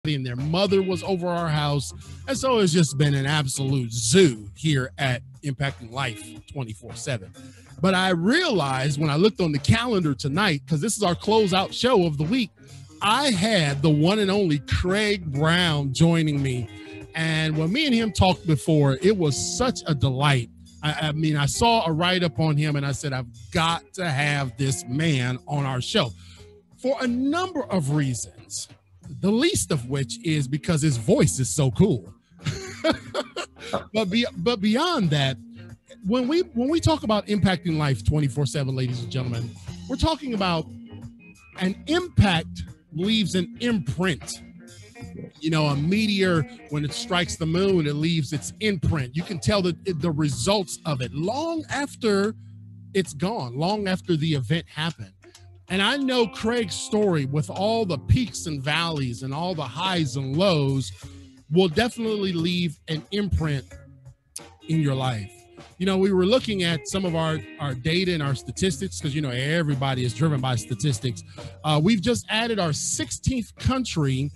and their mother was over our house. And so it's just been an absolute zoo here at Impacting Life 24/7. But I realized when I looked on the calendar tonight, because this is our closeout show of the week, I had the one and only Craig Brown joining me. And when me and him talked before, it was such a delight. I mean, I saw a write-up on him and I said, I've got to have this man on our show for a number of reasons. The least of which is because his voice is so cool. but beyond that, when we talk about impacting life 24/7, ladies and gentlemen, we're talking about an impact leaves an imprint. You know, a meteor, when it strikes the moon, it leaves its imprint. You can tell the results of it long after it's gone, long after the event happened. And I know Craig's story, with all the peaks and valleys and all the highs and lows, will definitely leave an imprint in your life. You know, we were looking at some of our data and our statistics, because, you know, everybody is driven by statistics. We've just added our 16th country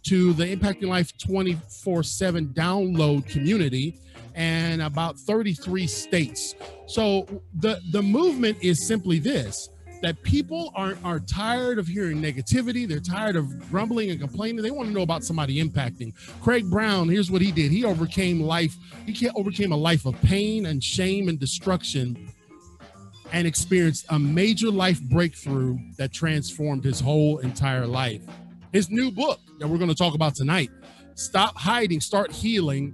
to the Impacting Life 24/7 download community, and about 33 states. So the movement is simply this, that people are tired of hearing negativity. They're tired of grumbling and complaining. They want to know about somebody impacting. Craig Brown, here's what he did. He overcame a life of pain and shame and destruction, and experienced a major life breakthrough that transformed his whole entire life. His new book that we're going to talk about tonight, Stop Hiding, Start Healing.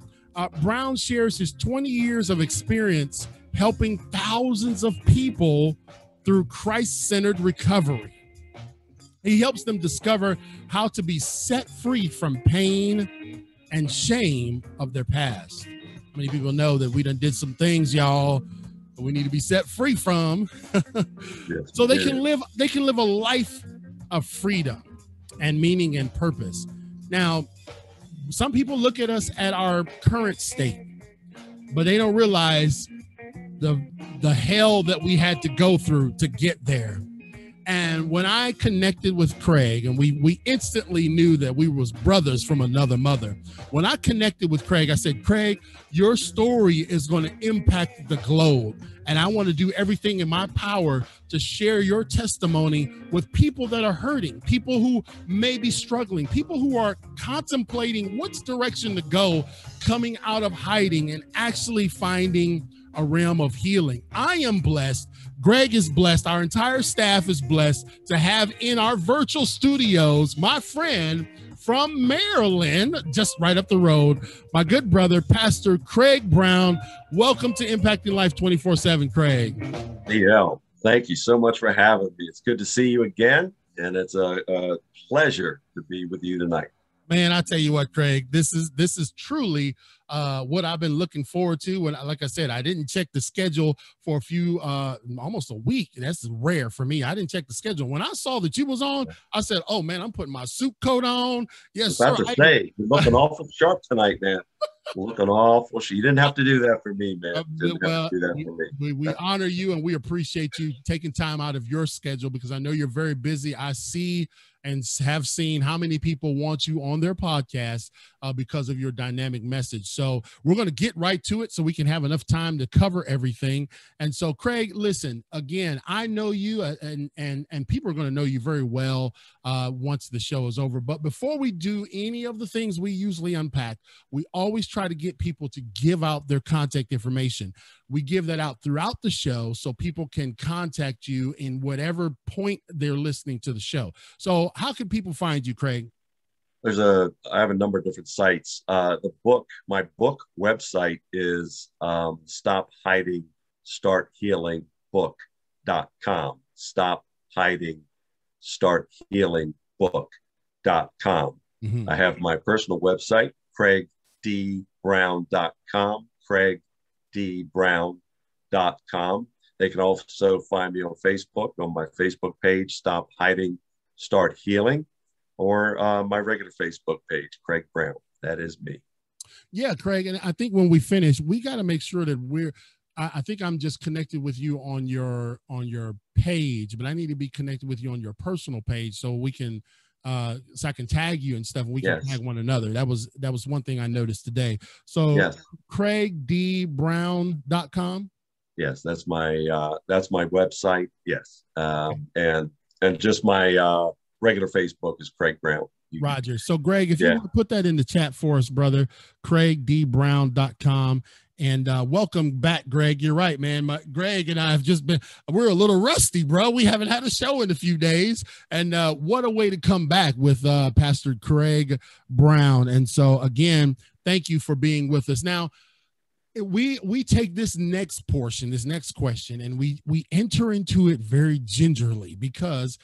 Brown shares his 20 years of experience helping thousands of people through Christ-centered recovery. He helps them discover how to be set free from pain and shame of their past. Many people know that we done did some things, y'all, that we need to be set free from, Yes, so they can live a life of freedom and meaning and purpose. Now, some people look at us at our current state, but they don't realize the hell that we had to go through to get there. And when I connected with Craig, and we instantly knew that we was brothers from another mother. When I connected with Craig, I said, Craig, your story is going to impact the globe. And I want to do everything in my power to share your testimony with people that are hurting, people who may be struggling, people who are contemplating which direction to go, coming out of hiding and actually finding a realm of healing. I am blessed. Greg is blessed. Our entire staff is blessed to have in our virtual studios my friend from Maryland, just right up the road, my good brother, Pastor Craig Brown. Welcome to Impacting Life 24/7, Craig. DL, thank you so much for having me. It's good to see you again, and it's a pleasure to be with you tonight. Man, I tell you what, Craig, this is truly what I've been looking forward to. And like I said, I didn't check the schedule for a few, almost a week. That's rare for me. I didn't check the schedule. When I saw that you was on, I said, "Oh man, I'm putting my suit coat on." Yes, I was sir. about to say, you're looking awful sharp tonight, man. Looking awful. You didn't have to do that for me, man. We honor you, and we appreciate you taking time out of your schedule, because I know you're very busy. I see and have seen how many people want you on their podcast because of your dynamic message. So we're going to get right to it so we can have enough time to cover everything. And so, Craig, listen, again, I know you, and people are going to know you very well once the show is over. But before we do any of the things we usually unpack, we always try to get people to give out their contact information. We give that out throughout the show so people can contact you in whatever point they're listening to the show. So how can people find you, Craig? I have a number of different sites. My book website is Stop Hiding, Start Healing book.com. Stop Hiding, Start Healing book.com. Mm-hmm. I have my personal website, craigdbrown.com, craigdbrown.com. They can also find me on Facebook, on my Facebook page, Stop Hiding, Start Healing, or my regular Facebook page, Craig Brown. That is me. Yeah, Craig. And I think when we finish, we got to make sure that I think I'm just connected with you on your page, but I need to be connected with you on your personal page so we can so I can tag you and stuff, and we can Yes. tag one another. That was one thing I noticed today. So Yes. CraigDBrown.com. Yes, that's my website. Yes, and just my regular Facebook is Craig Brown. Roger. So Greg, if you Yeah. want to put that in the chat for us, brother, CraigDBrown.com. And welcome back, Greg. You're right, man. Greg and I have just we're a little rusty, bro. We haven't had a show in a few days. And what a way to come back with Pastor Craig Brown. And so, again, thank you for being with us. Now, we take this next portion, this next question, and we enter into it very gingerly, because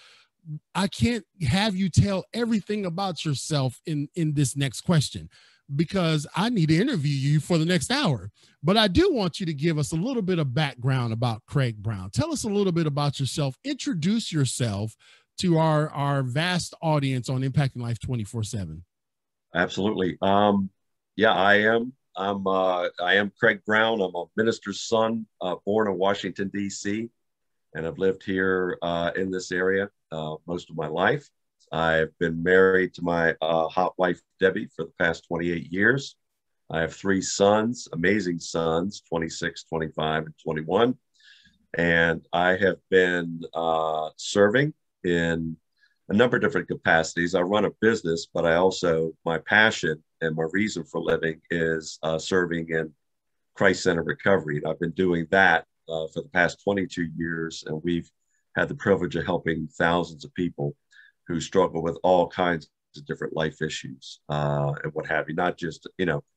I can't have you tell everything about yourself in this next question, because I need to interview you for the next hour. But I do want you to give us a little bit of background about Craig Brown. Tell us a little bit about yourself. Introduce yourself to our vast audience on Impacting Life 24/7. Absolutely. Yeah, I am. I am Craig Brown. I'm a minister's son, born in Washington, D.C., and I've lived here in this area most of my life. I've been married to my hot wife, Debbie, for the past 28 years. I have 3 sons, amazing sons, 26, 25, and 21. And I have been serving in a number of different capacities. I run a business, but I also, my passion and my reason for living is serving in Christ Center Recovery. And I've been doing that for the past 22 years. And we've had the privilege of helping thousands of people who struggle with all kinds of different life issues and what have you. Not just,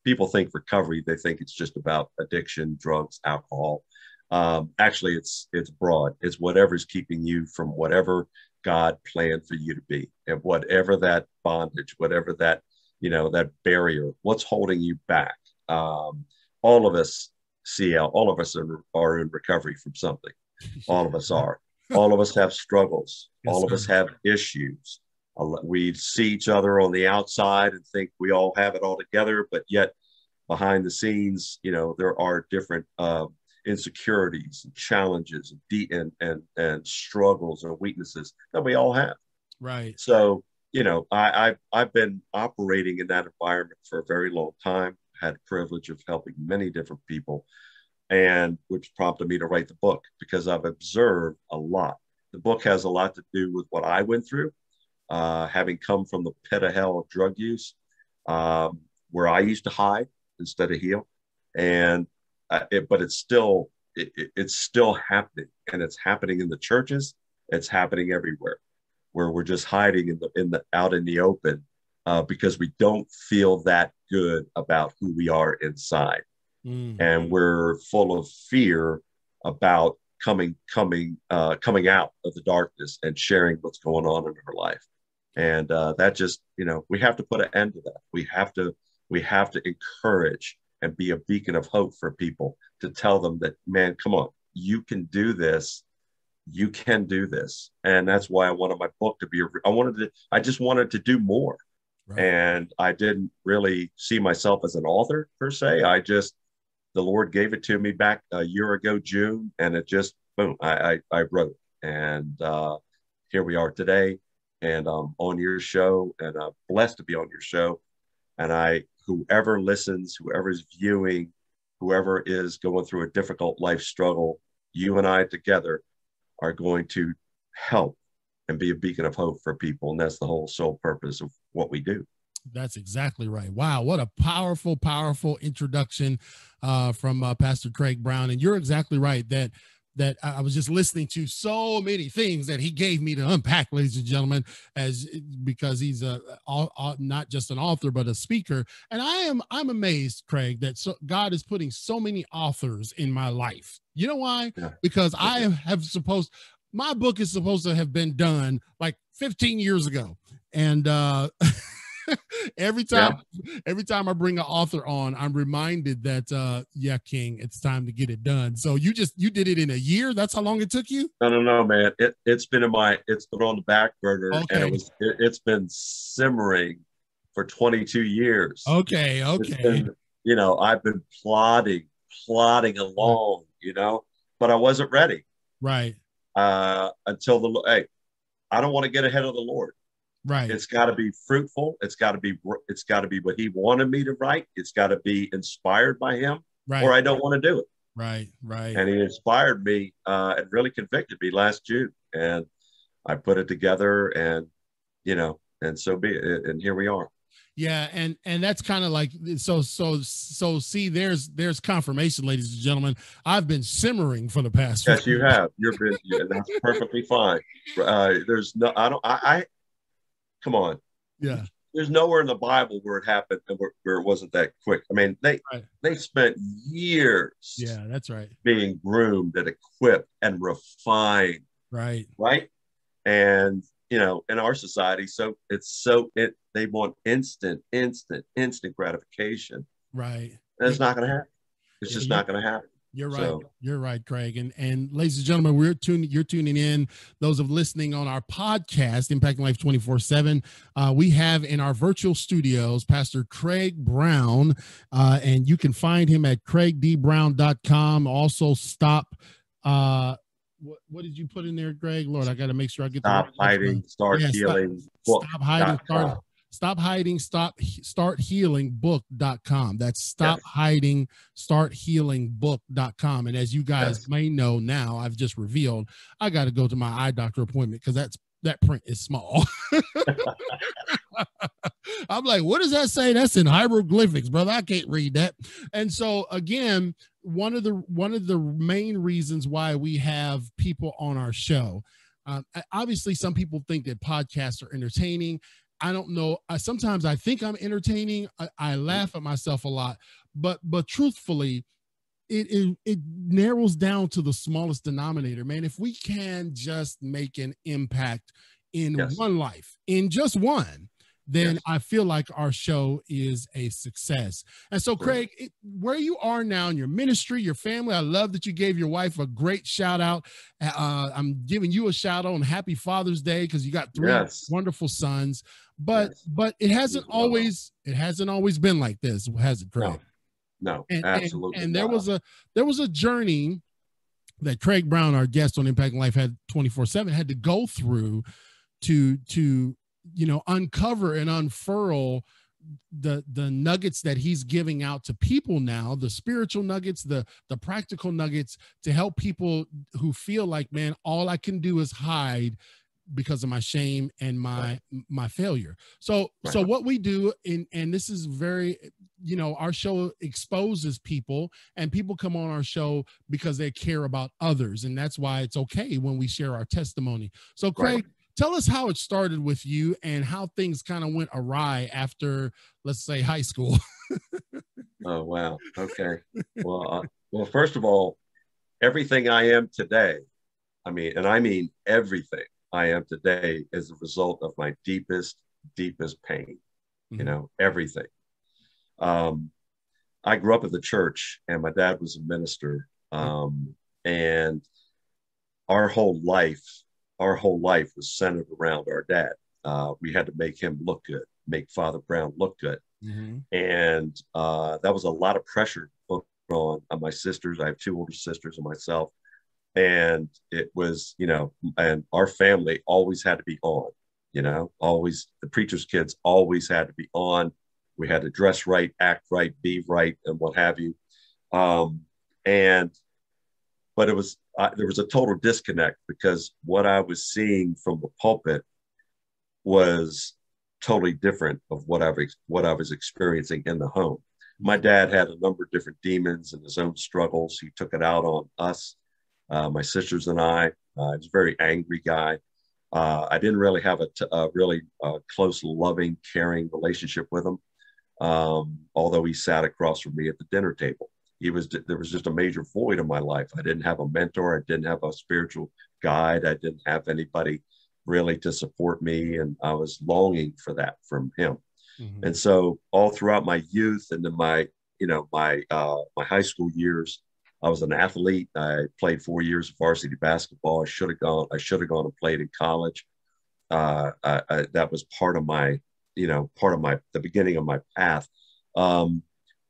people think recovery, they think it's just about addiction, drugs, alcohol. Actually, it's broad. It's whatever's keeping you from whatever God planned for you to be, and whatever that bondage, whatever that, that barrier, what's holding you back. All of us, CL, all of us are in recovery from something. All of us are. All of us have struggles. Yes, all of us have issues. We see each other on the outside and think we all have it all together, but yet behind the scenes, there are different insecurities and challenges and struggles and weaknesses that we all have. Right. So, I've been operating in that environment for a very long time. Had the privilege of helping many different people, and which prompted me to write the book, because I've observed a lot. The book has a lot to do with what I went through, having come from the pit of hell of drug use, where I used to hide instead of heal. And but it's still happening, and it's happening in the churches. It's happening everywhere, where we're just hiding out in the open because we don't feel that good about who we are inside. Mm-hmm. And we're full of fear about coming out of the darkness and sharing what's going on in our life. And that just, we have to put an end to that. We have to encourage and be a beacon of hope for people, to tell them that, man, come on, you can do this. You can do this. And that's why I wanted my book to be, I just wanted to do more. Right. And I didn't really see myself as an author per se. The Lord gave it to me back a year ago, June, and it just, boom, I wrote it. And here we are today, and I'm on your show, and I'm blessed to be on your show. And whoever listens, whoever's viewing, whoever is going through a difficult life struggle, you and I together are going to help and be a beacon of hope for people. And that's the whole sole purpose of what we do. That's exactly right. Wow. What a powerful, powerful introduction from Pastor Craig Brown. And you're exactly right that I was just listening to so many things that he gave me to unpack, ladies and gentlemen, because he's not just an author, but a speaker. And I'm amazed, Craig, that God is putting so many authors in my life. You know why? Yeah. Because I have my book is supposed to have been done like 15 years ago. And every time I bring an author on, I'm reminded that King, it's time to get it done. So you did it in a year? That's how long it took you? No, man. It's been on the back burner, okay. And it's been simmering for 22 years. Okay. Been, I've been plodding along, but I wasn't ready. Right. Until I don't want to get ahead of the Lord. Right. It's got to be fruitful. It's got to be what he wanted me to write. It's got to be inspired by him, or Right. I don't want to do it. Right. Right. And he inspired me and really convicted me last June. And I put it together, and and so be it. And here we are. Yeah, and that's kind of like so see there's confirmation, ladies and gentlemen. I've been simmering for the past Yes, you have. And that's perfectly fine. There's no, I don't, I come on. yeah. There's nowhere in the Bible where it happened and where it wasn't that quick. I mean, Right. they spent years Yeah, that's right. being groomed and equipped and refined, Right. right? And in our society, they want instant gratification. Right. And it's not going to happen. It's Yeah, just not going to happen. you're right. So, You're right, Craig. And ladies and gentlemen, you're tuning in. Those of listening on our podcast, Impacting Life 24/7. We have in our virtual studios Pastor Craig Brown, and you can find him at craigdbrown.com. Also, stop. What did you put in there, Greg? Lord, I got to make sure I get stop the right hiding, start healing. Stop hiding, stop hiding, start healing book.com. That's stop hiding, start healing book.com. And as you guys may know now, I've just revealed I got to go to my eye doctor appointment because that print is small. I'm like, what does that say? That's in hieroglyphics, brother. I can't read that. And so again, one of the main reasons why we have people on our show, obviously some people think that podcasts are entertaining. I don't know. Sometimes I think I'm entertaining. I laugh at myself a lot, but truthfully, it narrows down to the smallest denominator, man. If we can just make an impact in one life, in just one, then I feel like our show is a success. And so, Craig, where you are now in your ministry, your family, I love that you gave your wife a great shout out. I'm giving you a shout out on Happy Father's Day because you got three wonderful sons. But it hasn't always been like this, has it, Craig? No, absolutely. And there was a journey that Craig Brown, our guest on Impacting Life had 24/7, had to go through to uncover and unfurl the nuggets that he's giving out to people now, the spiritual nuggets, the practical nuggets, to help people who feel like, man, all I can do is hide because of my shame and my failure. So what we do, and this is very, our show exposes people, and people come on our show because they care about others. And that's why it's okay when we share our testimony. So Craig, tell us how it started with you and how things kind of went awry after, let's say, high school. Oh, wow. Okay. Well, first of all, everything I am today, I mean everything I am today is a result of my deepest pain, everything. I grew up in the church, and my dad was a minister. And our whole life was centered around our dad. We had to make him look good, make Father Brown look good. And that was a lot of pressure put on my sisters. I have two older sisters and myself. And it was, and our family always had to be on, always, the preacher's kids always had to be on. We had to dress right, act right, be right, and what have you. But there was a total disconnect because what I was seeing from the pulpit was totally different of what I was experiencing in the home. My dad had a number of different demons and his own struggles. He took it out on us, my sisters and I. He was a very angry guy. I didn't really have a really close, loving, caring relationship with him, although he sat across from me at the dinner table. There was just a major void in my life. I didn't have a mentor. I didn't have a spiritual guide. I didn't have anybody really to support me. And I was longing for that from him. And so all throughout my youth and then my high school years, I was an athlete. I played 4 years of varsity basketball. I should have gone and played in college. That was part of the beginning of my path.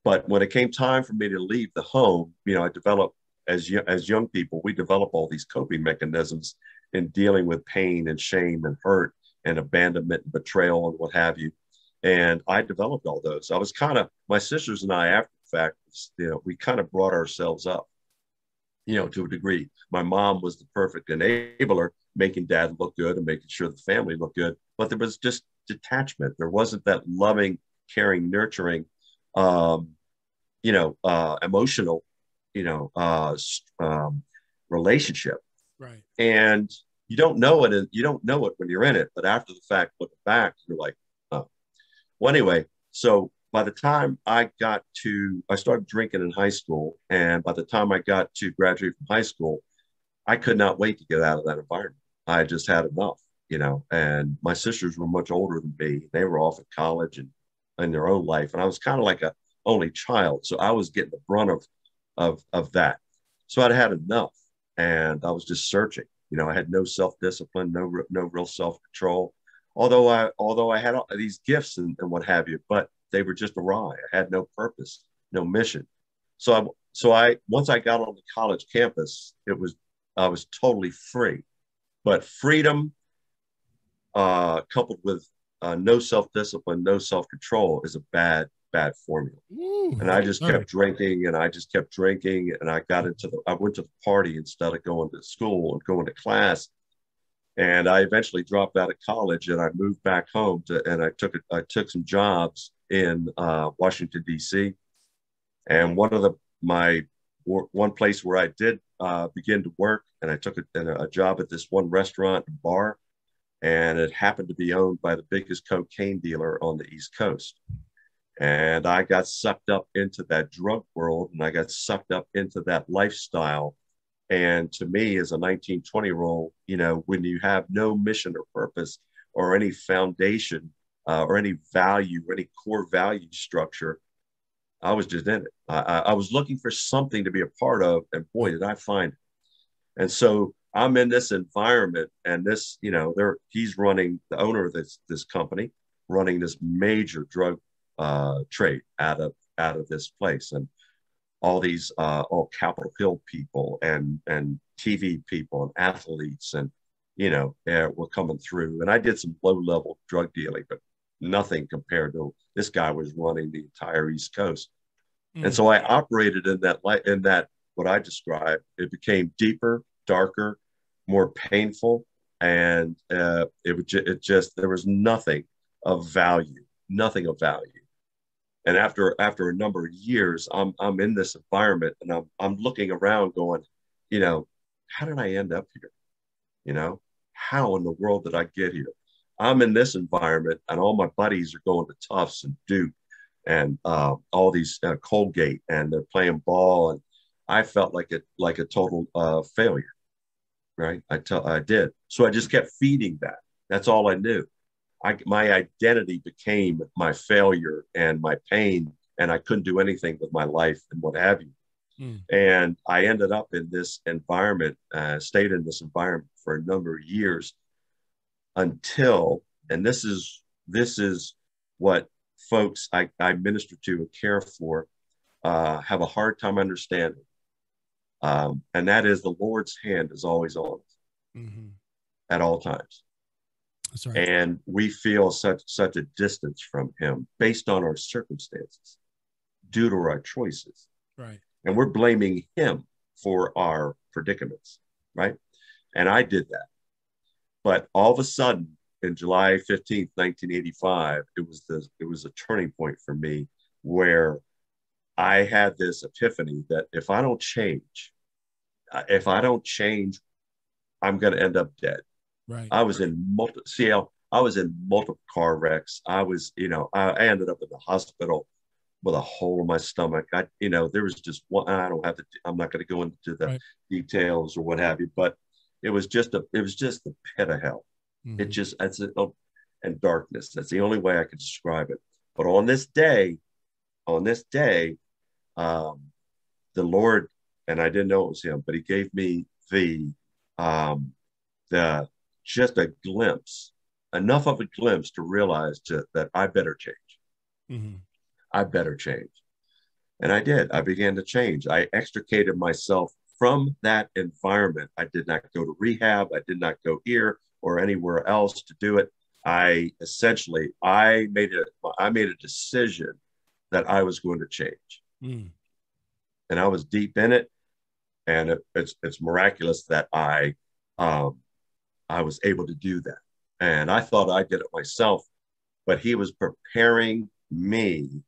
But when it came time for me to leave the home, I developed, as young people, we develop all these coping mechanisms in dealing with pain and shame and hurt and abandonment and betrayal and what have you. And I developed all those. I was kind of, my sisters and I, after the fact, we kind of brought ourselves up, to a degree. My mom was the perfect enabler, making dad look good and making sure the family looked good. But there was just detachment. There wasn't that loving, caring, nurturing, emotional, you know, uh, relationship. Right. And you don't know it, and you don't know it when you're in it. But after the fact, looking back, you're like, oh. Well, anyway, so by the time I started drinking in high school, and by the time I got to graduate from high school, I could not wait to get out of that environment. I just had enough, and my sisters were much older than me. They were off at college and in their own life. And I was kind of like a only child. So I was getting the brunt of that. So I'd had enough, and I was just searching. I had no self-discipline, no real self-control. Although I had all these gifts and what have you, but they were just awry. I had no purpose, no mission. So I once I got on the college campus, I was totally free. But freedom, coupled with no self-discipline, no self-control, is a bad formula. Ooh, And I just sorry. kept drinking, and I just kept drinking, and I went to the party instead of going to school and going to class. And I eventually dropped out of college, and I moved back home and I took some jobs in Washington D.C. And one place where I did begin to work, and I took a job at this one restaurant and bar, and it happened to be owned by the biggest cocaine dealer on the East Coast. And I got sucked up into that drug world, and I got sucked up into that lifestyle. And to me, as a 19, 20-year-old, when you have no mission or purpose or any foundation or any value or any core value structure, I was just in it. I was looking for something to be a part of, and boy, did I find it. And so I'm in this environment, and he's running, the owner of this company, running this major drug trade out of this place, and all these all Capitol Hill people and TV people and athletes, and were coming through. And I did some low level drug dealing, but nothing compared to this guy was running the entire East Coast. And so I operated in that what I described. It became deeper, darker, more painful, and there was nothing of value, nothing of value. And after a number of years, I'm in this environment, and I'm looking around, going, how did I end up here? How in the world did I get here? I'm in this environment, and all my buddies are going to Tufts and Duke and all these Colgate, and they're playing ball, and I felt like a total failure, right? I did. So I just kept feeding that. That's all I knew. My identity became my failure and my pain, and I couldn't do anything with my life and what have you. And I ended up in this environment, stayed in this environment for a number of years until, and this is what folks I minister to and care for have a hard time understanding. And that is, the Lord's hand is always on us at all times. That's right. And we feel such a distance from him based on our circumstances, due to our choices. Right. And we're blaming him for our predicaments, right? And I did that. But all of a sudden, in July 15th, 1985, it was a turning point for me, where I had this epiphany that if I don't change, I'm going to end up dead. Right. I was in multiple car wrecks. I ended up in the hospital with a hole in my stomach. There was just one. I'm not going to go into the details or what have you, but it was just the pit of hell. And darkness. That's the only way I could describe it. But on this day, the Lord, and I didn't know it was him, but he gave me just a glimpse, enough of a glimpse to realize that I better change. I better change. And I did. I began to change. I extricated myself from that environment. I did not go to rehab. I did not go here or anywhere else to do it. I made a decision that I was going to change. Mm. And I was deep in it. And it's miraculous that I was able to do that. And I thought I did it myself, but he was preparing me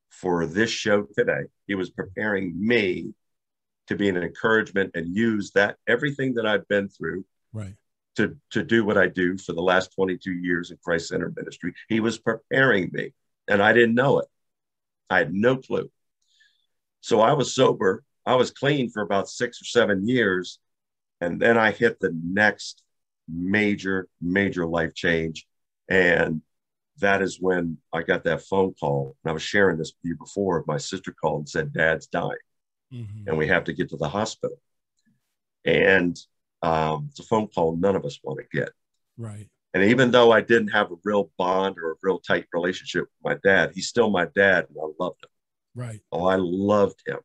for this show today. He was preparing me to be an encouragement and use that everything that I've been through Right. to do what I do for the last 22 years in Christ Centered Ministry. He was preparing me, and I didn't know it. I had no clue. So I was sober. I was clean for about 6 or 7 years. And then I hit the next major, major life change. And that is when I got that phone call. And I was sharing this with you before. My sister called and said, Dad's dying, Mm-hmm. and we have to get to the hospital. And it's a phone call none of us want to get. Right. And even though I didn't have a real bond or a real tight relationship with my dad, he's still my dad, and I loved him. Right. Oh, I loved him.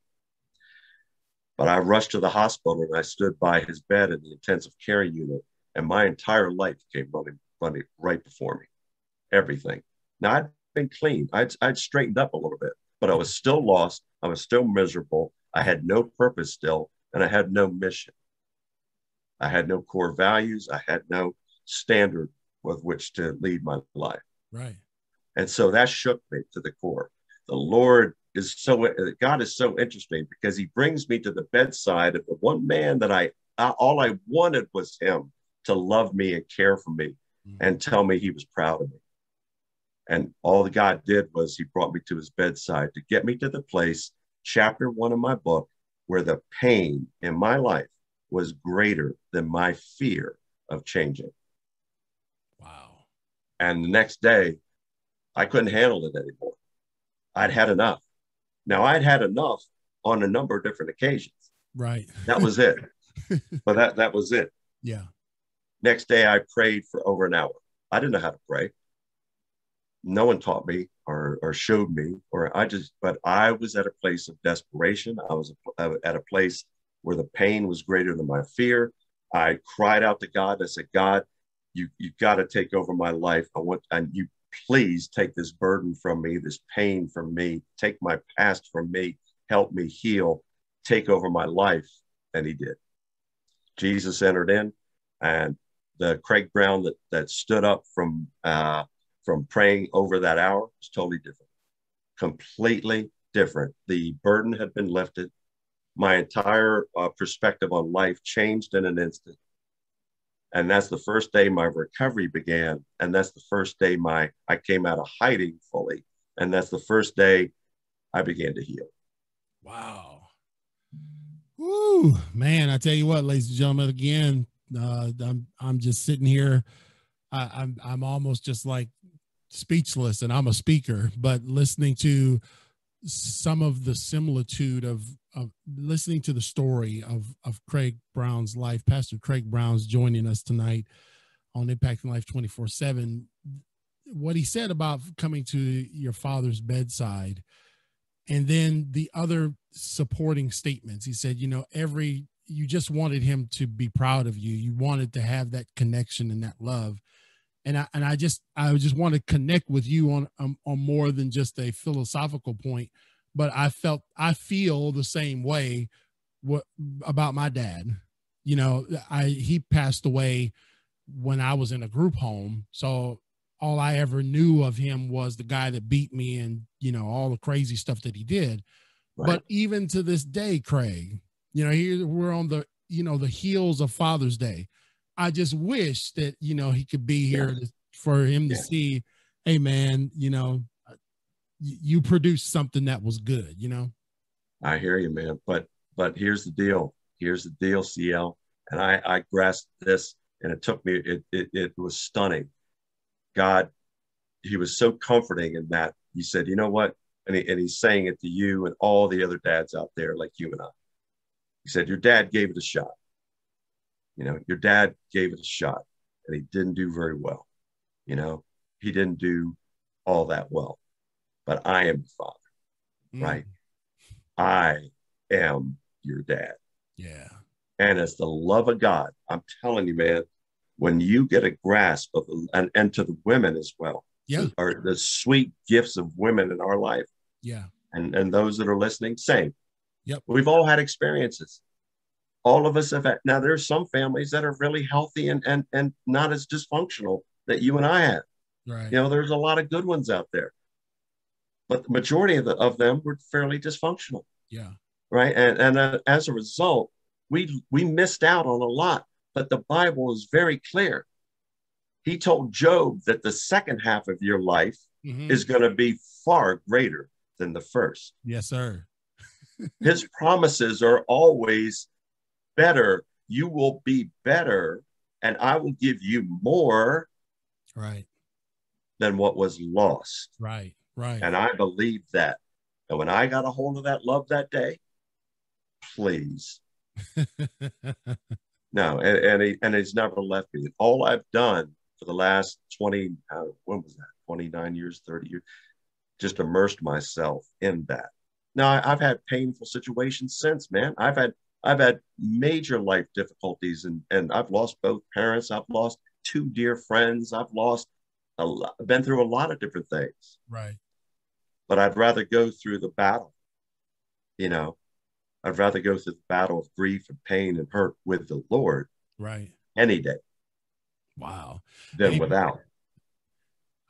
But I rushed to the hospital and I stood by his bed in the intensive care unit, and my entire life came running right before me. Everything. Now I'd been clean. I'd straightened up a little bit, but I was still lost. I was still miserable. I had no purpose still, and I had no mission. I had no core values. I had no standard with which to lead my life. Right. And so that shook me to the core. God is so interesting because he brings me to the bedside of the one man that all I wanted was him to love me and care for me and tell me he was proud of me. And all that God did was he brought me to his bedside to get me to the place, chapter 1 of my book, where the pain in my life was greater than my fear of changing. Wow. And the next day, I couldn't handle it anymore. I'd had enough. Now, I'd had enough on a number of different occasions. Right. That was it. But that was it. Yeah. Next day, I prayed for over an hour. I didn't know how to pray. No one taught me or showed me, but I was at a place of desperation. I was at a place where the pain was greater than my fear. I cried out to God. I said, God, you've got to take over my life. And you please take this burden from me, this pain from me, take my past from me, help me heal, take over my life. And he did. Jesus entered in, and the Craig Brown that stood up from praying over that hour was totally different, completely different. The burden had been lifted. My entire perspective on life changed in an instant. And that's the first day my recovery began. And that's the first day I came out of hiding fully. And that's the first day I began to heal. Wow. Woo, man, I tell you what, ladies and gentlemen, again, I'm just sitting here. I'm almost just like speechless, and I'm a speaker, but listening to some of the similitude of listening to the story of Craig Brown's life. Pastor Craig Brown's joining us tonight on Impacting Life 24/7. What he said about coming to your father's bedside, and then the other supporting statements. He said, you just wanted him to be proud of you. You wanted to have that connection and that love. And I just want to connect with you on more than just a philosophical point, but I feel the same way about my dad. He passed away when I was in a group home. So all I ever knew of him was the guy that beat me and, all the crazy stuff that he did. Right. But even to this day, Craig, here we're on the heels of Father's Day. I just wish that, he could be here for him to see, hey man, you produced something that was good, I hear you, man. But here's the deal. CL. And I grasped this, and it took me, it was stunning. God, he was so comforting in that he said, you know what? And he's saying it to you and all the other dads out there like you and I. He said, your dad gave it a shot. Your dad gave it a shot, and he didn't do very well. He didn't do all that well. But I am the father, right? I am your dad. Yeah. And as the love of God, I'm telling you, man, when you get a grasp of, and to the women as well, Yeah. are the sweet gifts of women in our life. Yeah. And those that are listening, same. Yep. We've all had experiences. All of us have had. Now, there's some families that are really healthy and not as dysfunctional that you and I have. Right. There's a lot of good ones out there, but the majority of them were fairly dysfunctional. Yeah. Right. And as a result, we missed out on a lot. But the Bible is very clear. He told Job that the second half of your life is going to be far greater than the first. Yes, sir. His promises are always better. You will be better, and I will give you more than what was lost. Right. Right. And I believe that. And when I got a hold of that love that day, please. No, and he's never left me. All I've done for the last 20, when was that? 29 years, 30 years, just immersed myself in that. Now, I've had painful situations since, man. I've had major life difficulties, and I've lost both parents. I've lost 2 dear friends. I've been through a lot of different things. Right. But I'd rather go through the battle. I'd rather go through the battle of grief and pain and hurt with the Lord any day. Wow. Than without.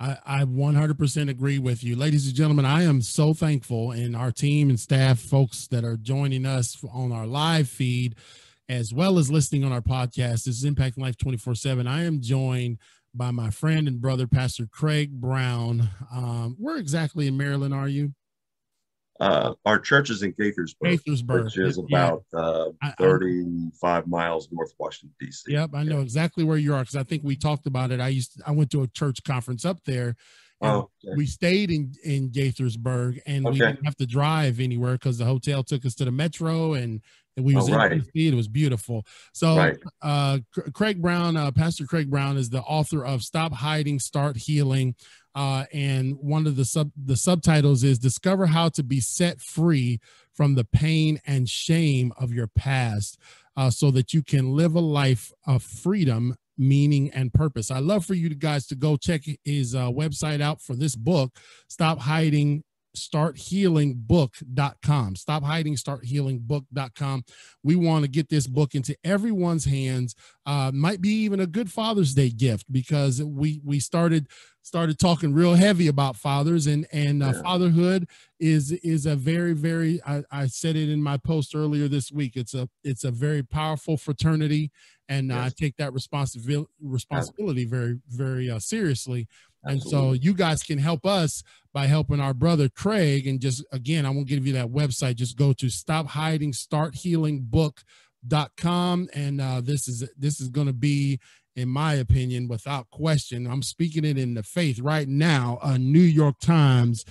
I 100% agree with you. Ladies and gentlemen, I am so thankful, and our team and staff, folks that are joining us on our live feed, as well as listening on our podcast. This is Impacting Life 24/7. I am joined by my friend and brother, Pastor Craig Brown. Where exactly in Maryland are you? Our church is in Gaithersburg, which is about 35 miles north of Washington, D.C. Yep, I know exactly where you are, because I think we talked about it. I went to a church conference up there, and we stayed in Gaithersburg, and we didn't have to drive anywhere because the hotel took us to the metro, and we was in D.C. It was beautiful. So Craig Brown, Pastor Craig Brown, is the author of Stop Hiding, Start Healing. And one of the subtitles is Discover How to Be Set Free from the Pain and Shame of Your Past, so that you can live a life of freedom, meaning, and purpose. I love for you guys to go check his website out for this book, Stop Hiding, starthealingbook.com. Stop hiding, starthealingbook.com. We want to get this book into everyone's hands. Might be even a good Father's Day gift, because we started talking real heavy about fathers, and fatherhood is a very, very, I said it in my post earlier this week. It's a very powerful fraternity, and I take that responsibility very, very seriously. And so you guys can help us by helping our brother Craig. And just, again, I won't give you that website. Just go to stophiding.starthealingbook.com. And this is going to be, in my opinion, without question, I'm speaking it in the faith right now, a New York Times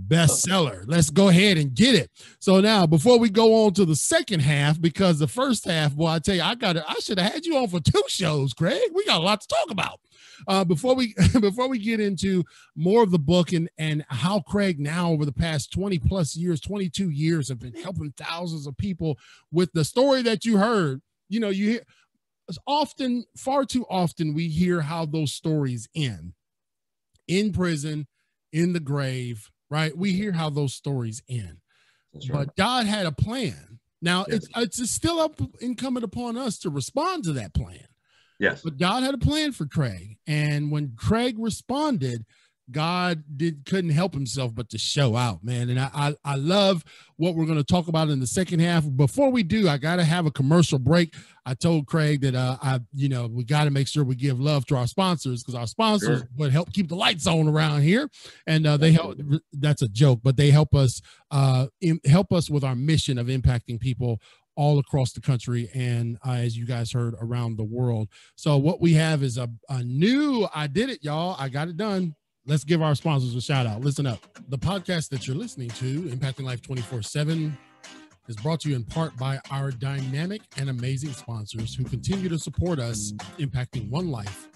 bestseller. Let's go ahead and get it. So now, before we go on to the second half, because the first half, boy, I tell you, I should have had you on for 2 shows, Craig. We got a lot to talk about. Before we get into more of the book and how Craig now, over the past 20 plus years, 22 years, have been helping thousands of people with the story that you heard. You hear far too often we hear how those stories end in prison, in the grave, right? We hear how those stories end. But God had a plan. Now it's still incumbent upon us to respond to that plan. Yes. But God had a plan for Craig. And when Craig responded, God couldn't help himself but to show out, man. And I love what we're going to talk about in the second half. Before we do, I got to have a commercial break. I told Craig that we got to make sure we give love to our sponsors, because our sponsors would help keep the lights on around here, and they help. That's a joke, but they help us with our mission of impacting people all across the country, and as you guys heard, around the world. So what we have is a new, I did it, y'all. I got it done. Let's give our sponsors a shout out. Listen up. The podcast that you're listening to, Impacting Life 24/7, is brought to you in part by our dynamic and amazing sponsors who continue to support us, impacting one life,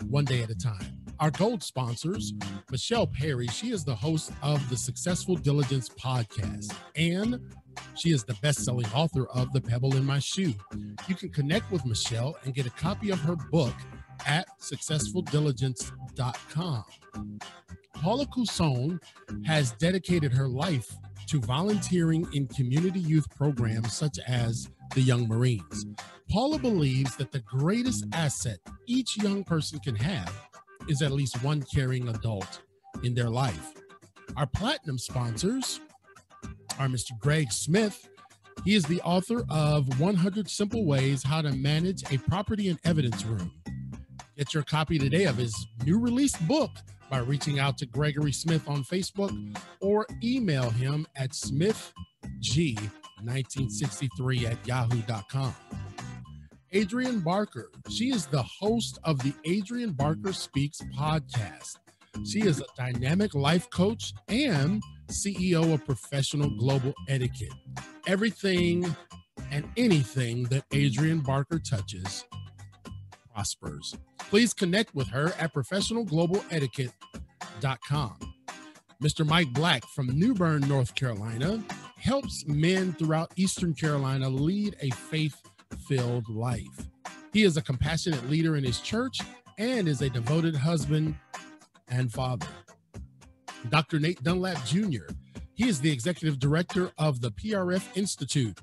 one day at a time. Our gold sponsors, Michelle Perry. She is the host of the Successful Diligence podcast, and she is the best-selling author of The Pebble in My Shoe. You can connect with Michelle and get a copy of her book, at successfuldiligence.com. Paula Cousson has dedicated her life to volunteering in community youth programs such as the Young Marines. Paula believes that the greatest asset each young person can have is at least one caring adult in their life. Our platinum sponsors are Mr. Greg Smith. He is the author of 100 Simple Ways How to Manage a Property and Evidence Room. Get your copy today of his new released book by reaching out to Gregory Smith on Facebook or email him at smithg1963@yahoo.com. Adrienne Barker. She is the host of the Adrienne Barker Speaks podcast. She is a dynamic life coach and CEO of Professional Global Etiquette. Everything and anything that Adrienne Barker touches prospers. Please connect with her at professionalglobaletiquette.com. Mr. Mike Black from New Bern, North Carolina, helps men throughout Eastern Carolina lead a faith-filled life. He is a compassionate leader in his church and is a devoted husband and father. Dr. Nate Dunlap Jr. He is the executive director of the PRF Institute.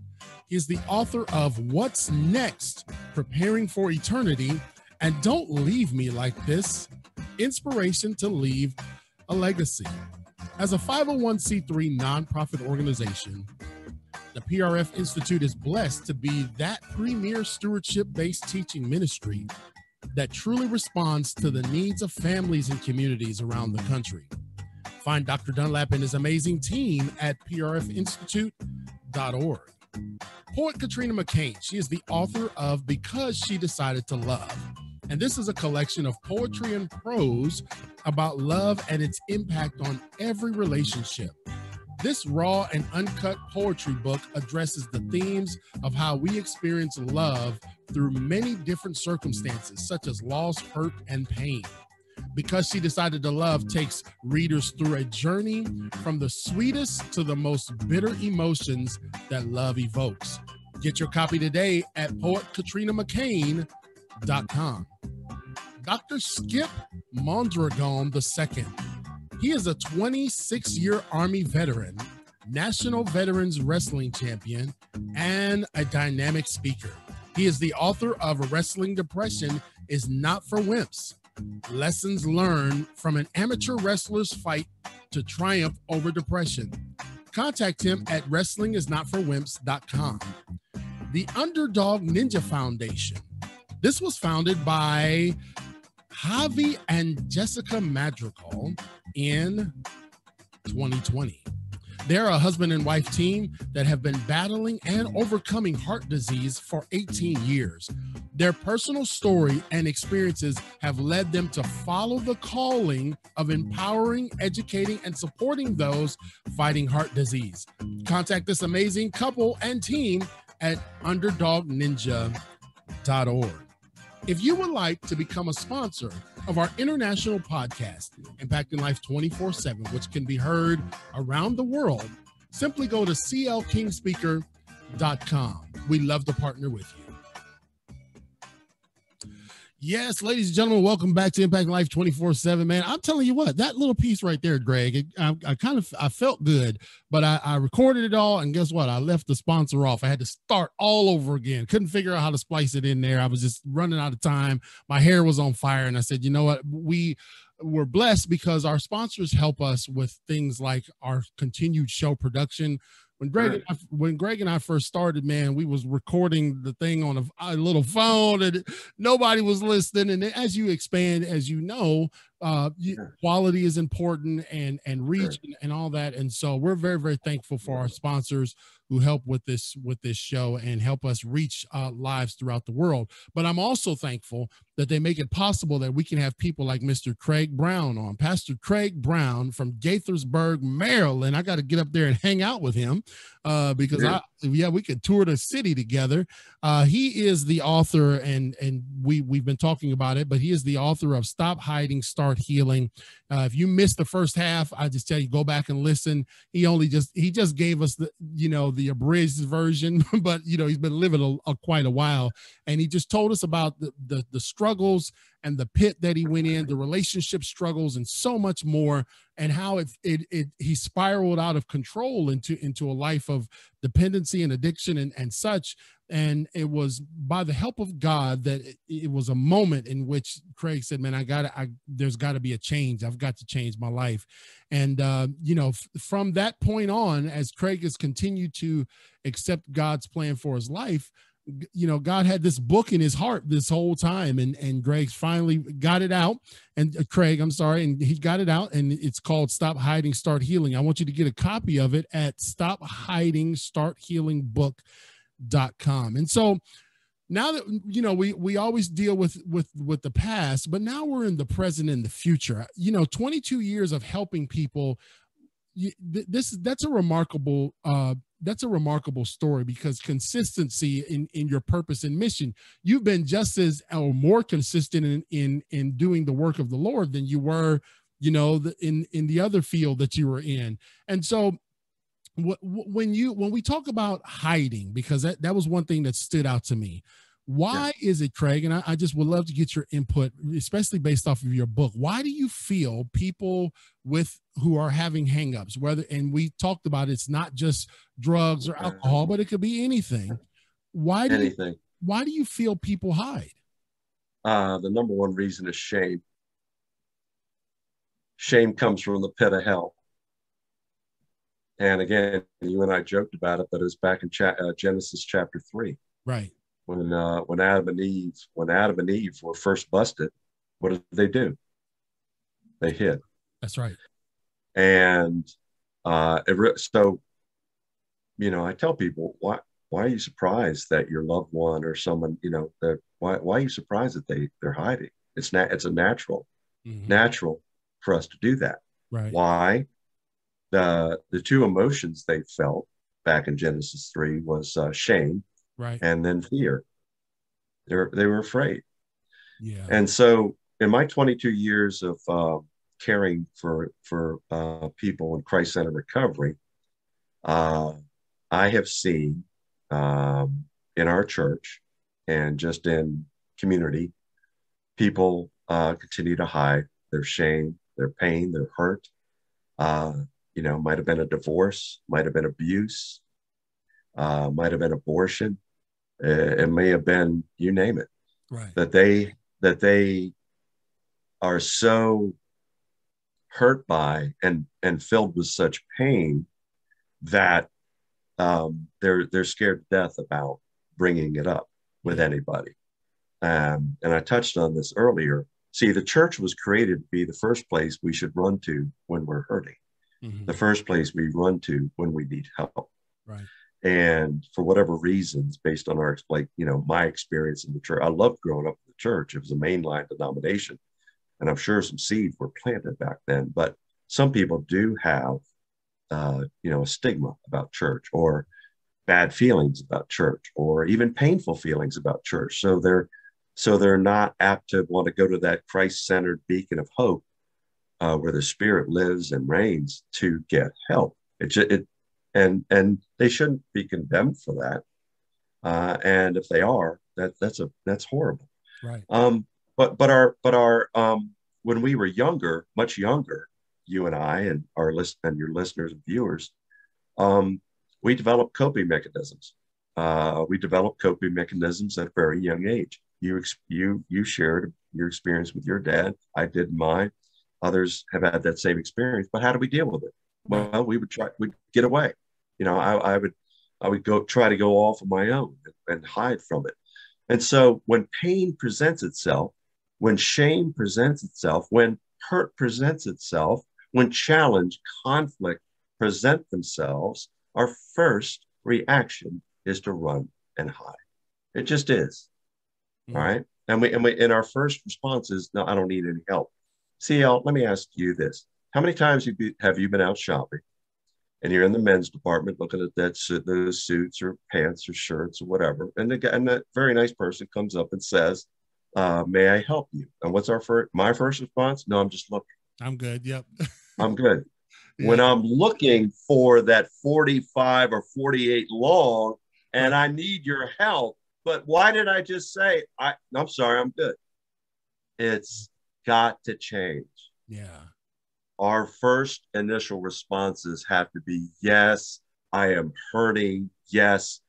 He is the author of What's Next? Preparing for Eternity and Don't Leave Me Like This, Inspiration to Leave a Legacy. As a 501c3 nonprofit organization, the PRF Institute is blessed to be that premier stewardship-based teaching ministry that truly responds to the needs of families and communities around the country. Find Dr. Dunlap and his amazing team at prfinstitute.org. Poet Katrina McCain, she is the author of Because She Decided to Love. And this is a collection of poetry and prose about love and its impact on every relationship. This raw and uncut poetry book addresses the themes of how we experience love through many different circumstances, such as loss, hurt, and pain. Because She Decided to Love takes readers through a journey from the sweetest to the most bitter emotions that love evokes. Get your copy today at poetKatrinaMcCain.com. Dr. Skip Mondragon II. He is a 26-year Army veteran, National Veterans Wrestling Champion, and a dynamic speaker. He is the author of Wrestling Depression is Not for Wimps. Lessons learned from an amateur wrestler's fight to triumph over depression. Contact him at wrestlingisnotforwimps.com. The Underdog Ninja Foundation. This was founded by Javi and Jessica Madrigal in 2020. They're a husband and wife team that have been battling and overcoming heart disease for 18 years. Their personal story and experiences have led them to follow the calling of empowering, educating, and supporting those fighting heart disease. Contact this amazing couple and team at underdogninja.org. If you would like to become a sponsor of our international podcast, Impacting Life 24/7, which can be heard around the world, simply go to clkingspeaker.com. We love to partner with you. Yes, ladies and gentlemen, welcome back to Impacting Life 24/7, man. I'm telling you what, that little piece right there, Greg, I felt good, but I recorded it all, and guess what? I left the sponsor off. I had to start all over again. Couldn't figure out how to splice it in there. I was just running out of time. My hair was on fire, and I said, you know what? We were blessed because our sponsors help us with things like our continued show production. When Greg and I first started, man, we was recording the thing on a little phone and nobody was listening. And as you expand, as you know, quality is important and reach and all that. And so we're very, very thankful for our sponsors who help with this show and help us reach lives throughout the world. But I'm also thankful that they make it possible that we can have people like Mr. Craig Brown on. Pastor Craig Brown from Gaithersburg, Maryland. I got to get up there and hang out with him because we could tour the city together. He is the author, and we've been talking about it, but he is the author of Stop Hiding, Start Healing. If you missed the first half, I just tell you, go back and listen. He just gave us the abridged version, but he's been living quite a while, and he just told us about the struggles and the pit that he went in, the relationship struggles, and so much more, and how he spiraled out of control into a life of dependency and addiction and such. And it was by the help of God that it was a moment in which Craig said, man, there's got to be a change. I've got to change my life. And, from that point on, as Craig has continued to accept God's plan for his life, God had this book in his heart this whole time, and Greg finally got it out, and and he got it out, and it's called Stop Hiding, Start Healing. I want you to get a copy of it at stophiding.starthealingbook.com. And so now that, we always deal with the past, but now we're in the present and the future. 22 years of helping people. That's a remarkable story, because consistency in your purpose and mission. You've been just as or more consistent in doing the work of the Lord than you were, in the other field that you were in. And so when we talk about hiding, because that was one thing that stood out to me. Why is it, Craig? And I just would love to get your input, especially based off of your book. Why do you feel people who are having hangups, and we talked about it's not just drugs or alcohol, but it could be anything. Why do you feel people hide? The number one reason is shame. Shame comes from the pit of hell. And again, you and I joked about it, but it was back in Genesis chapter 3. Right. When Adam and Eve were first busted, what did they do? They hid. That's right. And I tell people, why are you surprised that your loved one or someone, why are you surprised that they're hiding? It's a natural for us to do that. Right. Why? The two emotions they felt back in Genesis 3 was shame, right, and then fear. They were afraid. Yeah. And so in my 22 years of caring for people in Christ-centered recovery, I have seen in our church and just in community, people continue to hide their shame, their pain, their hurt. Might have been a divorce, might have been abuse, might have been abortion. It may have been, you name it. Right. That they are so hurt by and filled with such pain that they're scared to death about bringing it up with anybody. And I touched on this earlier. See, the church was created to be the first place we should run to when we're hurting. Mm-hmm. The first place we run to when we need help. Right. And for whatever reasons, based on my experience in the church, I loved growing up in the church. It was a mainline denomination, and I'm sure some seeds were planted back then. But some people do have, a stigma about church, or bad feelings about church, or even painful feelings about church. So they're not apt to want to go to that Christ-centered beacon of hope, where the Spirit lives and reigns, to get help. And they shouldn't be condemned for that. And if they are, that's horrible. Right. But our when we were younger, much younger, you and I and your listeners and viewers, we developed coping mechanisms. We developed coping mechanisms at a very young age. You shared your experience with your dad. I did mine. Others have had that same experience. But how do we deal with it? Well, we'd get away. I would try to go off on my own and hide from it. And so when pain presents itself, when shame presents itself, when hurt presents itself, when challenge, conflict present themselves, our first reaction is to run and hide. It just is. Mm-hmm. All right. And our first response is, no, I don't need any help. CL, let me ask you this. How many times have you been out shopping and you're in the men's department looking at those suits or pants or shirts or whatever, and that very nice person comes up and says, may I help you? And what's my first response? No, I'm just looking. I'm good. Yep. I'm good. Yeah. When I'm looking for that 45 or 48 long and I need your help, but why did I just say, I'm sorry, I'm good? It's got to change. Yeah. Our first initial responses have to be, yes, I am hurting. Yes,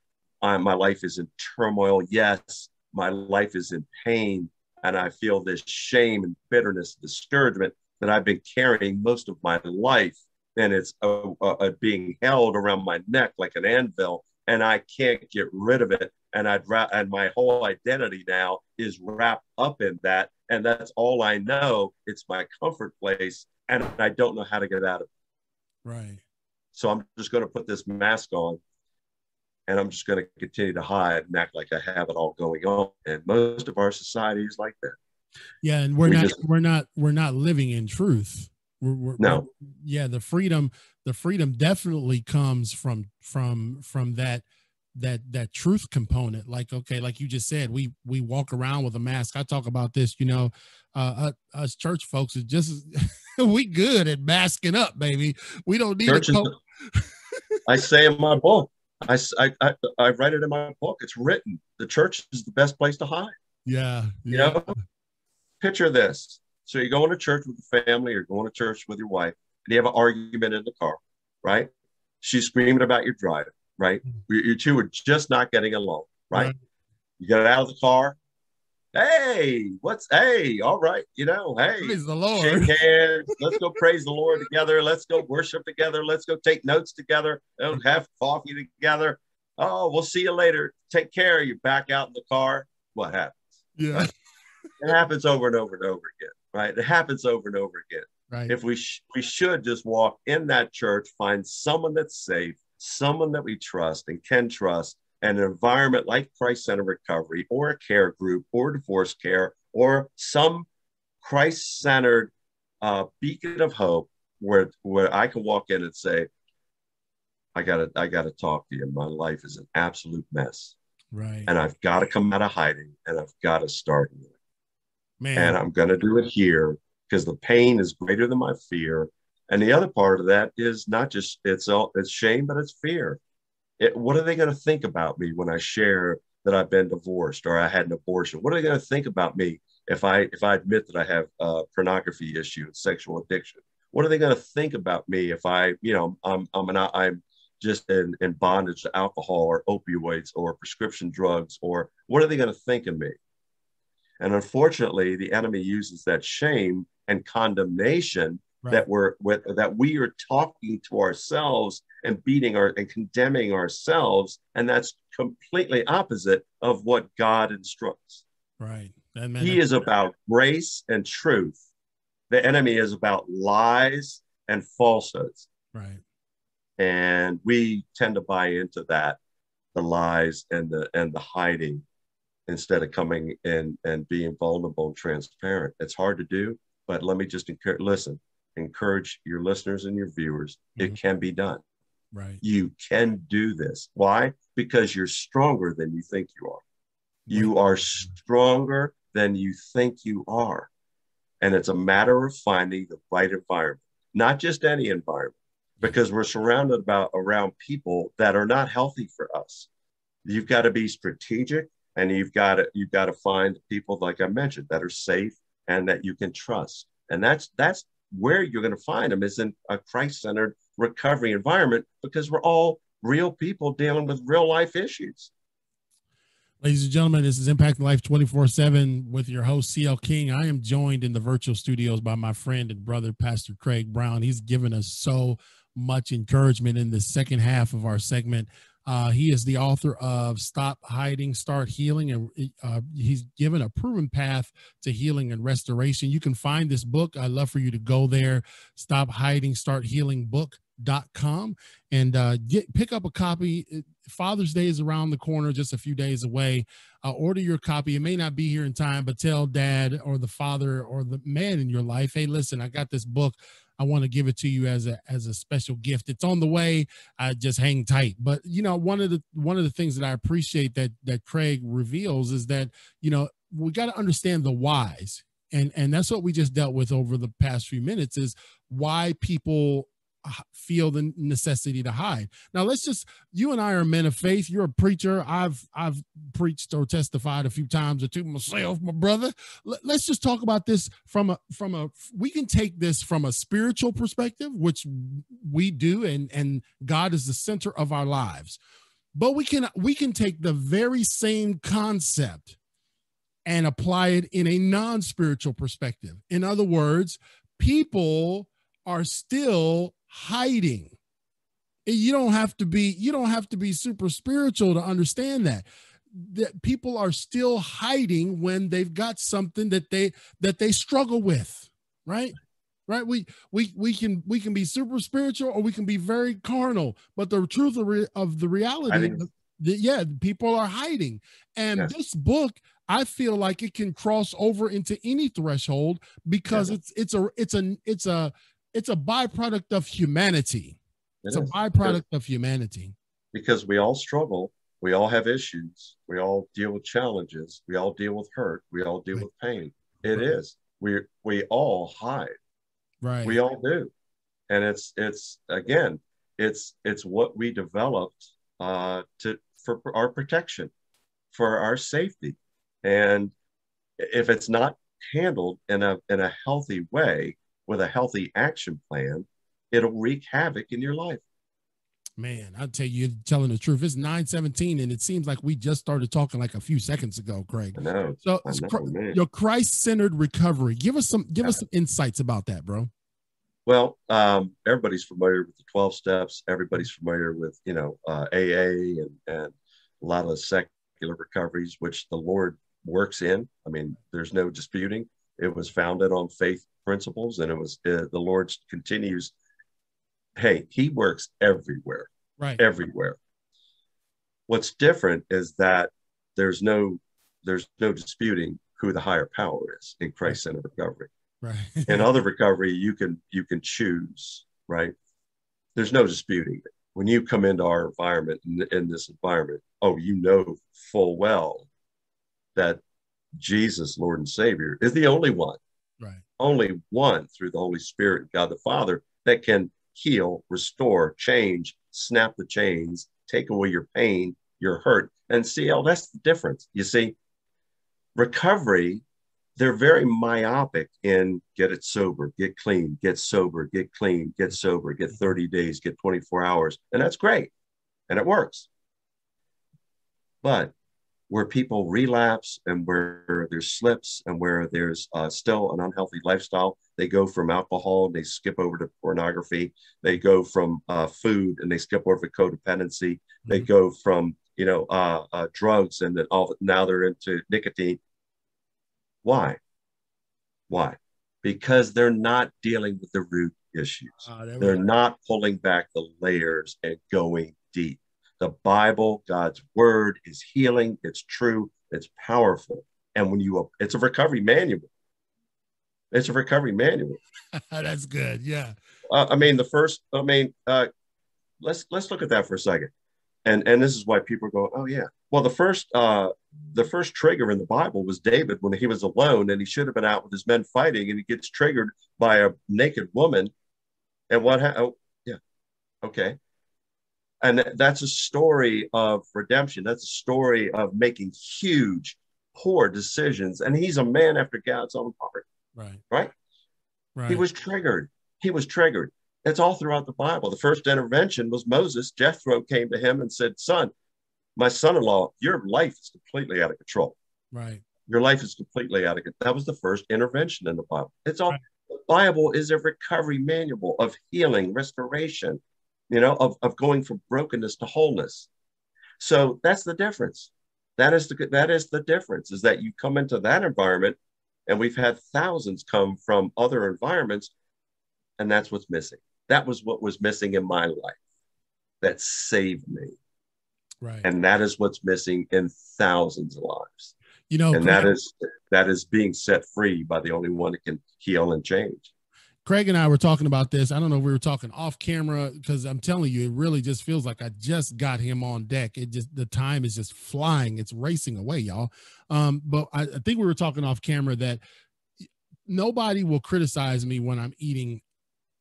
my life is in turmoil. Yes, my life is in pain. And I feel this shame and bitterness, discouragement that I've been carrying most of my life. And it's being held around my neck like an anvil, and I can't get rid of it. And my whole identity now is wrapped up in that. And that's all I know. It's my comfort place. And I don't know how to get out of it. Right. So I'm just going to put this mask on, and I'm just going to continue to hide and act like I have it all going on. And most of our society is like that. Yeah, and we're not living in truth. No. Yeah, the freedom definitely comes from that truth component. Like, okay, like you just said, we walk around with a mask. I talk about this, us church folks is just we good at masking up, baby. We don't need Church a is, I say in my book, I write it in my book. It's written. The church is the best place to hide. Yeah. You know, picture this. So you're going to church with the family, or going to church with your wife, and you have an argument in the car, right? She's screaming about your drive, right? You two are just not getting along, right? You get out of the car. Hey, all right, hey, praise the Lord. Shake hands. Let's go praise the Lord together. Let's go worship together. Let's go take notes together. Have coffee together. Oh, we'll see you later. Take care. You back out in the car. What happens? Yeah. Right? It happens over and over and over again, right? It happens over and over again. Right. If we should just walk in that church, find someone that's safe, someone that we trust and can trust, and an environment like Christ-centered recovery, or a care group, or divorce care, or some Christ-centered beacon of hope where I can walk in and say, I gotta talk to you. My life is an absolute mess. Right. And I've got to come out of hiding, and I've got to start healing. Man. And I'm going to do it here, because the pain is greater than my fear. And the other part of that is not just it's shame, but it's fear. What are they going to think about me when I share that I've been divorced or I had an abortion? What are they going to think about me if I admit that I have a pornography issue and sexual addiction? What are they going to think about me if I'm just in bondage to alcohol or opioids or prescription drugs? Or what are they going to think of me? And unfortunately, the enemy uses that shame and condemnation that we are talking to ourselves and and condemning ourselves, and that's completely opposite of what God instructs. Right. He is about grace and truth. The enemy is about lies and falsehoods. Right. And we tend to buy into that, the lies and the hiding, instead of coming in and being vulnerable and transparent. It's hard to do, but let me just encourage your listeners and your viewers. Mm-hmm. It can be done. Right. You can do this. Why? Because you're stronger than you think you are. You are stronger than you think you are. And it's a matter of finding the right environment, not just any environment, because we're surrounded around people that are not healthy for us. You've got to be strategic, and you've got to find people, like I mentioned, that are safe and that you can trust. And that's where you're going to find them, is in a Christ-centered recovery environment, because we're all real people dealing with real life issues. Ladies and gentlemen, this is Impacting Life 24/7 with your host, CL King. I am joined in the virtual studios by my friend and brother, Pastor Craig Brown. He's given us so much encouragement in the second half of our segment. He is the author of Stop Hiding, Start Healing, and he's given a proven path to healing and restoration. You can find this book. I'd love for you to go there, Stop Hiding, Start Healing book.com, and pick up a copy. Father's Day is around the corner, just a few days away. Order your copy. It may not be here in time, but tell dad or the father or the man in your life, hey, listen, I got this book. I want to give it to you as a special gift. It's on the way. Just hang tight. But one of the things that I appreciate that Craig reveals is that we got to understand the whys, and that's what we just dealt with over the past few minutes, is why people feel the necessity to hide. Now you and I are men of faith. You're a preacher. I've preached or testified a few times or two myself, my brother. Let's just talk about this we can take this from a spiritual perspective, which we do, and God is the center of our lives. But we can take the very same concept and apply it in a non-spiritual perspective. In other words, people are still hiding. You don't have to be super spiritual to understand that people are still hiding when they've got something that they struggle with, right? Right. We can be super spiritual, or we can be very carnal, but the truth of the reality, people are hiding. And yes, this book, I feel like it can cross over into any threshold, because it's a byproduct of humanity. It's a byproduct of humanity. Because we all struggle. We all have issues. We all deal with challenges. We all deal with hurt. We all deal with pain. It is. We all hide. Right. We all do. And it's what we developed for our protection, for our safety. And if it's not handled in a healthy way, with a healthy action plan, it'll wreak havoc in your life. Man, I'll tell you, you're telling the truth. It's 9:17, and it seems like we just started talking like a few seconds ago, Craig. I know. So your Christ-centered recovery. Give us some insights about that, bro. Well, everybody's familiar with the 12 steps. Everybody's familiar with, AA and a lot of secular recoveries, which the Lord works in. I mean, there's no disputing. It was founded on faith principles, and it was the Lord continues. Hey, he works everywhere, right? Everywhere. What's different is that there's no disputing who the higher power is in Christ-centered recovery. Right. In other recovery, you can choose, right? There's no disputing it. When you come into our environment, in this environment, you know full well that Jesus, Lord and Savior, is the only one. Right. Only one, through the Holy Spirit, God the Father, that can heal, restore, change, snap the chains, take away your pain, your hurt. And see, that's the difference. You see, recovery, they're very myopic in get it sober, get clean, get sober, get clean, get sober, get 30 days, get 24 hours. And that's great. And it works. But where people relapse, and where there's slips, and where there's still an unhealthy lifestyle, they go from alcohol and they skip over to pornography. They go from food and they skip over to codependency. Mm-hmm. They go from drugs, and then now they're into nicotine. Why? Because they're not dealing with the root issues. They're not pulling back the layers and going deep. The Bible, God's word, is healing. It's true. It's powerful. And it's a recovery manual. It's a recovery manual. That's good. Yeah. Let's look at that for a second. And this is why people go, oh yeah. Well, the first trigger in the Bible was David, when he was alone and he should have been out with his men fighting, and he gets triggered by a naked woman. And what happened? Oh, yeah. Okay. And that's a story of redemption. That's a story of making huge, poor decisions. And he's a man after God's own heart. Right. He was triggered. It's all throughout the Bible. The first intervention was Moses. Jethro came to him and said, son, my son-in-law, your life is completely out of control. Right. Your life is completely out of control. That was the first intervention in the Bible. It's all. Right. The Bible is a recovery manual of healing, restoration, of going from brokenness to wholeness. So that's the difference. That is the difference, is that you come into that environment, and we've had thousands come from other environments, and that's what's missing. That was what was missing in my life that saved me. Right. And that is what's missing in thousands of lives. And that is being set free by the only one that can heal and change. Craig and I were talking about this. I don't know if we were talking off camera, because I'm telling you, it really just feels like I just got him on deck. The time is just flying. It's racing away, y'all. But I think we were talking off camera that nobody will criticize me when I'm eating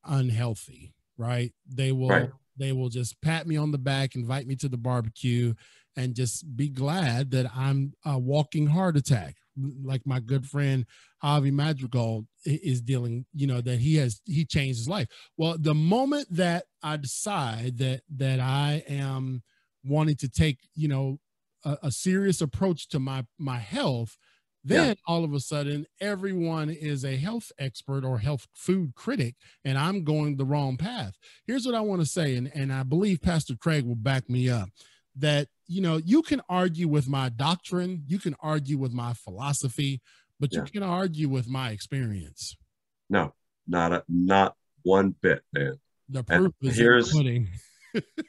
unhealthy, right? Right. They will just pat me on the back, invite me to the barbecue, and just be glad that I'm a walking heart attack, like my good friend Javi Madrigal is dealing, that he changed his life. Well, the moment that I decide that I am wanting to take, a serious approach to my health, then all of a sudden everyone is a health expert or health food critic, and I'm going the wrong path. Here's what I want to say, and I believe Pastor Craig will back me up, that you can argue with my doctrine, you can argue with my philosophy, but you can't argue with my experience. No, not one bit, man. The proof is in the pudding.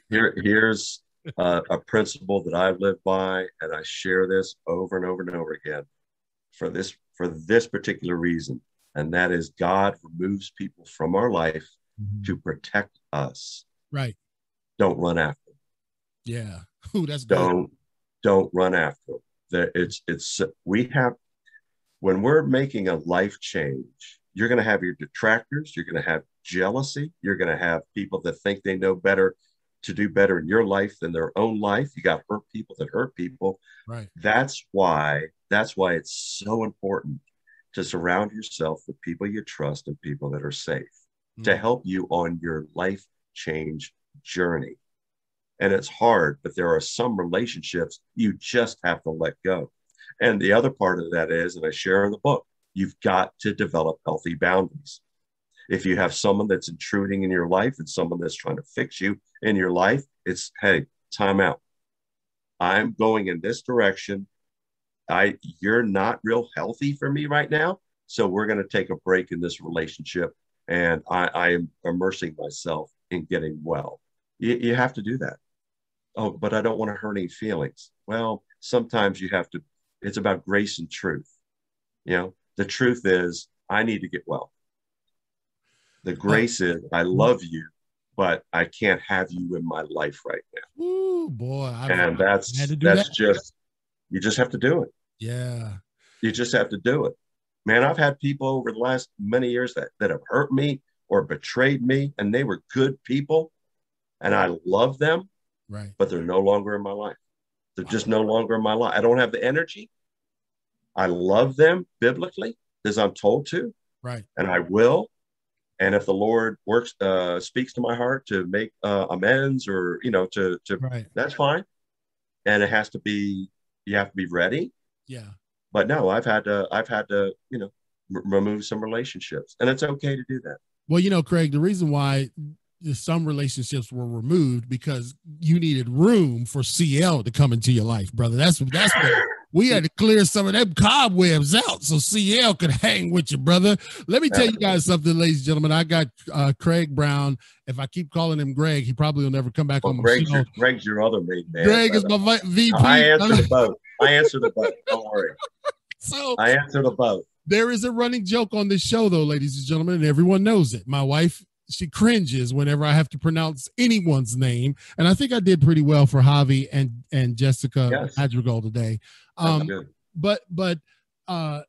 Here's a principle that I've lived by, and I share this over and over and over again for this particular reason, and that is God removes people from our life to protect us. Right. Don't run after them. Yeah. Ooh, that's good. Don't run after them. When we're making a life change, you're going to have your detractors, you're going to have jealousy, you're going to have people that think they know better to do better in your life than their own life. You got hurt people that hurt people. Right. That's why it's so important to surround yourself with people you trust and people that are safe to help you on your life change journey. And it's hard, but there are some relationships you just have to let go. And the other part of that is, and I share in the book, you've got to develop healthy boundaries. If you have someone that's intruding in your life and someone that's trying to fix you in your life, it's, hey, time out. I'm going in this direction. You're not real healthy for me right now. So we're going to take a break in this relationship. And I am immersing myself in getting well. You have to do that. Oh, but I don't want to hurt any feelings. Well, sometimes you have to, it's about grace and truth. The truth is I need to get well. The grace is I love you, but I can't have you in my life right now. Ooh, boy. That's just, you just have to do it. Yeah. You just have to do it. Man, I've had people over the last many years that have hurt me or betrayed me, and they were good people, and I love them, right? But they're no longer in my life. They're just no longer in my life. I don't have the energy. I love them biblically as I'm told to, right? And I will. And if the Lord speaks to my heart to make amends or, right. That's fine. And it has to be, you have to be ready. Yeah. But no, I've had to, remove some relationships, and it's okay to do that. Well, Craig, the reason why some relationships were removed because you needed room for CL to come into your life, brother. That's what we had to clear some of them cobwebs out so CL could hang with you, brother. Let me tell you guys something, ladies and gentlemen. I got Craig Brown. If I keep calling him Greg, he probably will never come back on my show. Greg's your other main man. Greg is my VP. I answer the boat. Don't worry. So I answer the boat. There is a running joke on this show, though, ladies and gentlemen, and everyone knows it. My wife, she cringes whenever I have to pronounce anyone's name, and I think I did pretty well for Javi and Jessica Madrigal today. But I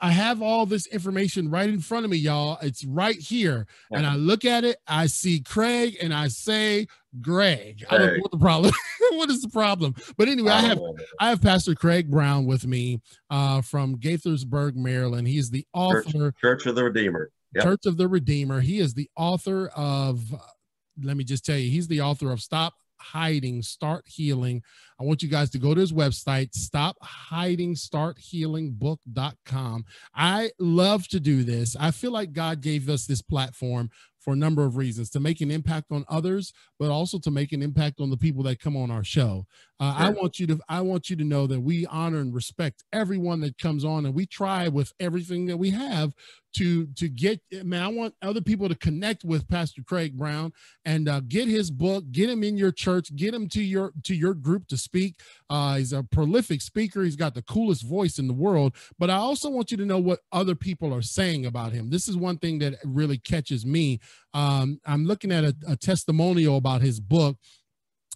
have all this information right in front of me, y'all. It's right here, and I look at it. I see Craig, and I say Greg. I don't know what the problem. What is the problem? But anyway, I have Pastor Craig Brown with me from Gaithersburg, Maryland. He's the author Church of the Redeemer. Yep. Church of the Redeemer. He is the author of. Let me just tell you, he's the author of Stop Hiding, Start Healing. I want you guys to go to his website, stophiding.starthealingbook.com. I love to do this. I feel like God gave us this platform for a number of reasons, to make an impact on others, but also to make an impact on the people that come on our show. I want you to know that we honor and respect everyone that comes on, and we try with everything that we have to get, man, I want other people to connect with Pastor Craig Brown and get his book, get him in your church, get him to your group to speak. He's a prolific speaker. He's got the coolest voice in the world, but I also want you to know what other people are saying about him. This is one thing that really catches me. I'm looking at a testimonial about his book.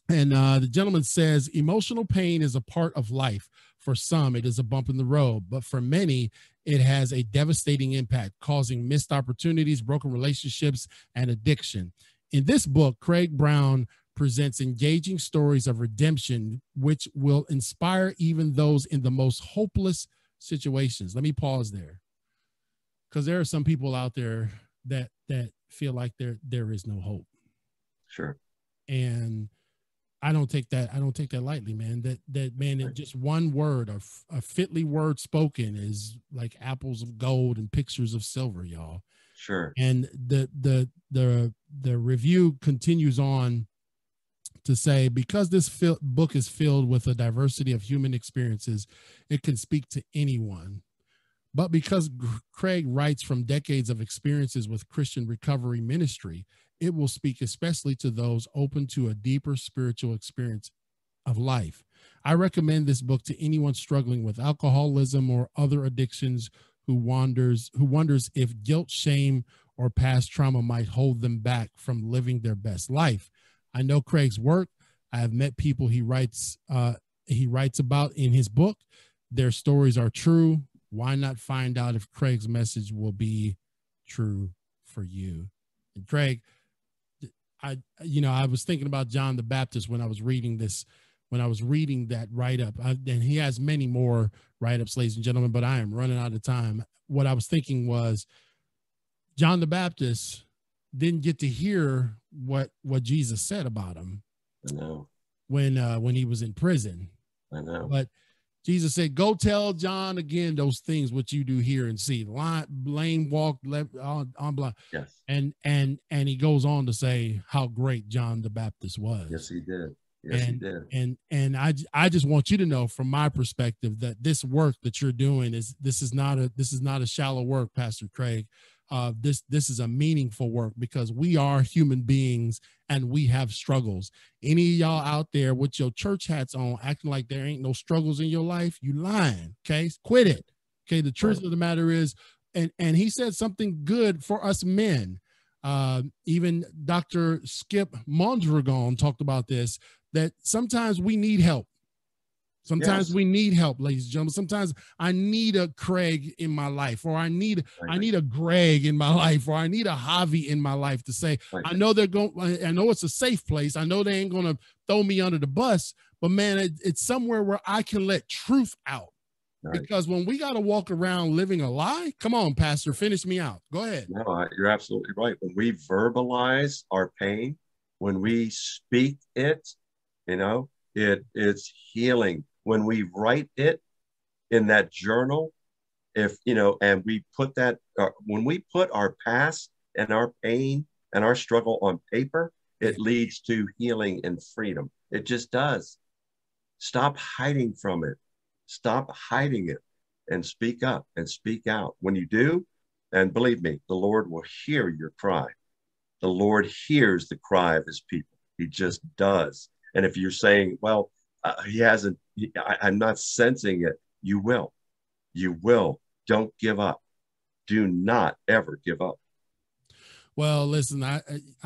And the gentleman says, emotional pain is a part of life. For some, it is a bump in the road, but for many, it has a devastating impact, causing missed opportunities, broken relationships, and addiction. In this book, Craig Brown presents engaging stories of redemption, which will inspire even those in the most hopeless situations. Let me pause there, because there are some people out there that feel like there is no hope. Sure. And I don't take that lightly, man. That man, right. Just one word, a fitly word spoken is like apples of gold and pictures of silver, y'all. Sure. And the review continues on to say, because this book is filled with a diversity of human experiences, it can speak to anyone. But because Craig writes from decades of experiences with Christian recovery ministry, it will speak especially to those open to a deeper spiritual experience of life. I recommend this book to anyone struggling with alcoholism or other addictions who wonders if guilt, shame, or past trauma might hold them back from living their best life. I know Craig's work. I have met people he writes about in his book. Their stories are true. Why not find out if Craig's message will be true for you? And Craig, I was thinking about John the Baptist when I was reading that write-up, and he has many more write-ups, ladies and gentlemen, but I am running out of time. What I was thinking was John the Baptist didn't get to hear what Jesus said about him. I know. When he was in prison. I know. But Jesus said, go tell John again those things which you do hear and see. Lame walk left on blind. Yes. And he goes on to say how great John the Baptist was. Yes, he did. Yes, he did. And I just want you to know from my perspective that this work that you're doing this is not a shallow work, Pastor Craig. This is a meaningful work, because we are human beings and we have struggles. Any of y'all out there with your church hats on acting like there ain't no struggles in your life, you lying. Okay, quit it. Okay, the truth of the matter is, and he said something good for us men. Even Dr. Skip Mondragon talked about this, that sometimes we need help. Sometimes we need help, ladies and gentlemen. Sometimes I need a Craig in my life, or I need a Greg in my life, or I need a Javi in my life to say, I know it's a safe place. I know they ain't going to throw me under the bus, but man, it's somewhere where I can let truth out. Right. Because when we got to walk around living a lie, come on, Pastor, finish me out. Go ahead. No, you're absolutely right. When we verbalize our pain, when we speak it, it's healing. When we write it in that journal, and we put that, when we put our past and our pain and our struggle on paper, it leads to healing and freedom. It just does. Stop hiding from it. Stop hiding it and speak up and speak out. When you do, and believe me, the Lord will hear your cry. The Lord hears the cry of his people. He just does. And if you're saying, well, I'm not sensing it, you will. You will. Don't give up. Do not ever give up. Well, listen, I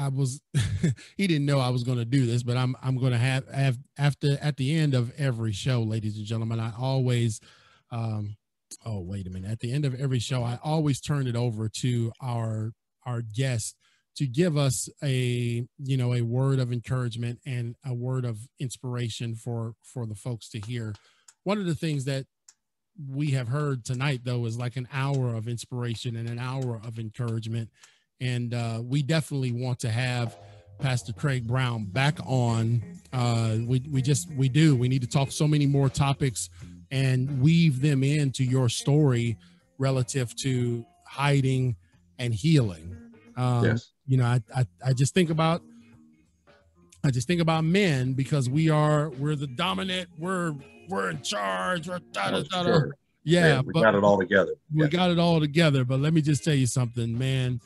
was, he didn't know I was going to do this, but I'm going to have at the end of every show, ladies and gentlemen, I always, wait a minute. At the end of every show, I always turn it over to our guest to give us a word of encouragement and a word of inspiration for the folks to hear. One of the things that we have heard tonight, though, is like an hour of inspiration and an hour of encouragement. And we definitely want to have Pastor Craig Brown back on. We need to talk so many more topics and weave them into your story relative to hiding and healing. Yes. I just think about men, because we're the dominant, we're in charge, we're Sure. Yeah, we got it all together. We got it all together. But let me just tell you something, man.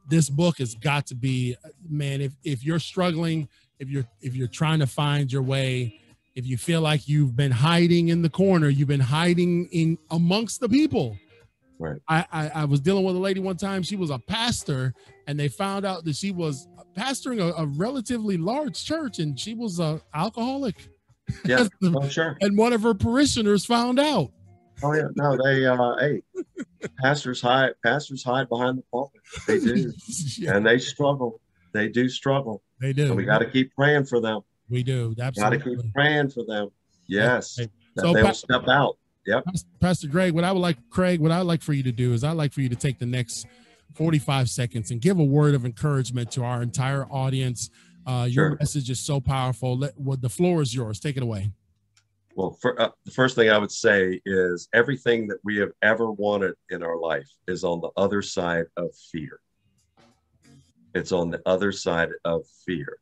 This book has got to be, man, if you're struggling, if you're trying to find your way, if you feel like you've been hiding in the corner, you've been hiding in amongst the people. Right. I was dealing with a lady one time. She was a pastor, and they found out that she was pastoring a relatively large church, and she was an alcoholic. Yeah. Oh, sure. And one of her parishioners found out. Oh, yeah. No, they, hey, pastors hide behind the pulpit. They do. Yeah, And they struggle. They do struggle. they And do. we got to keep praying for them. We do. Got to keep Absolutely. praying for them. That's Yes. right. That So, they will step out. Yep. Pastor Greg, what I'd like for you to do is I'd like for you to take the next 45 seconds and give a word of encouragement to our entire audience. Your Sure. message is so powerful. The floor is yours. Take it away. Well, the first thing I would say is everything that we have ever wanted in our life is on the other side of fear. It's on the other side of fear.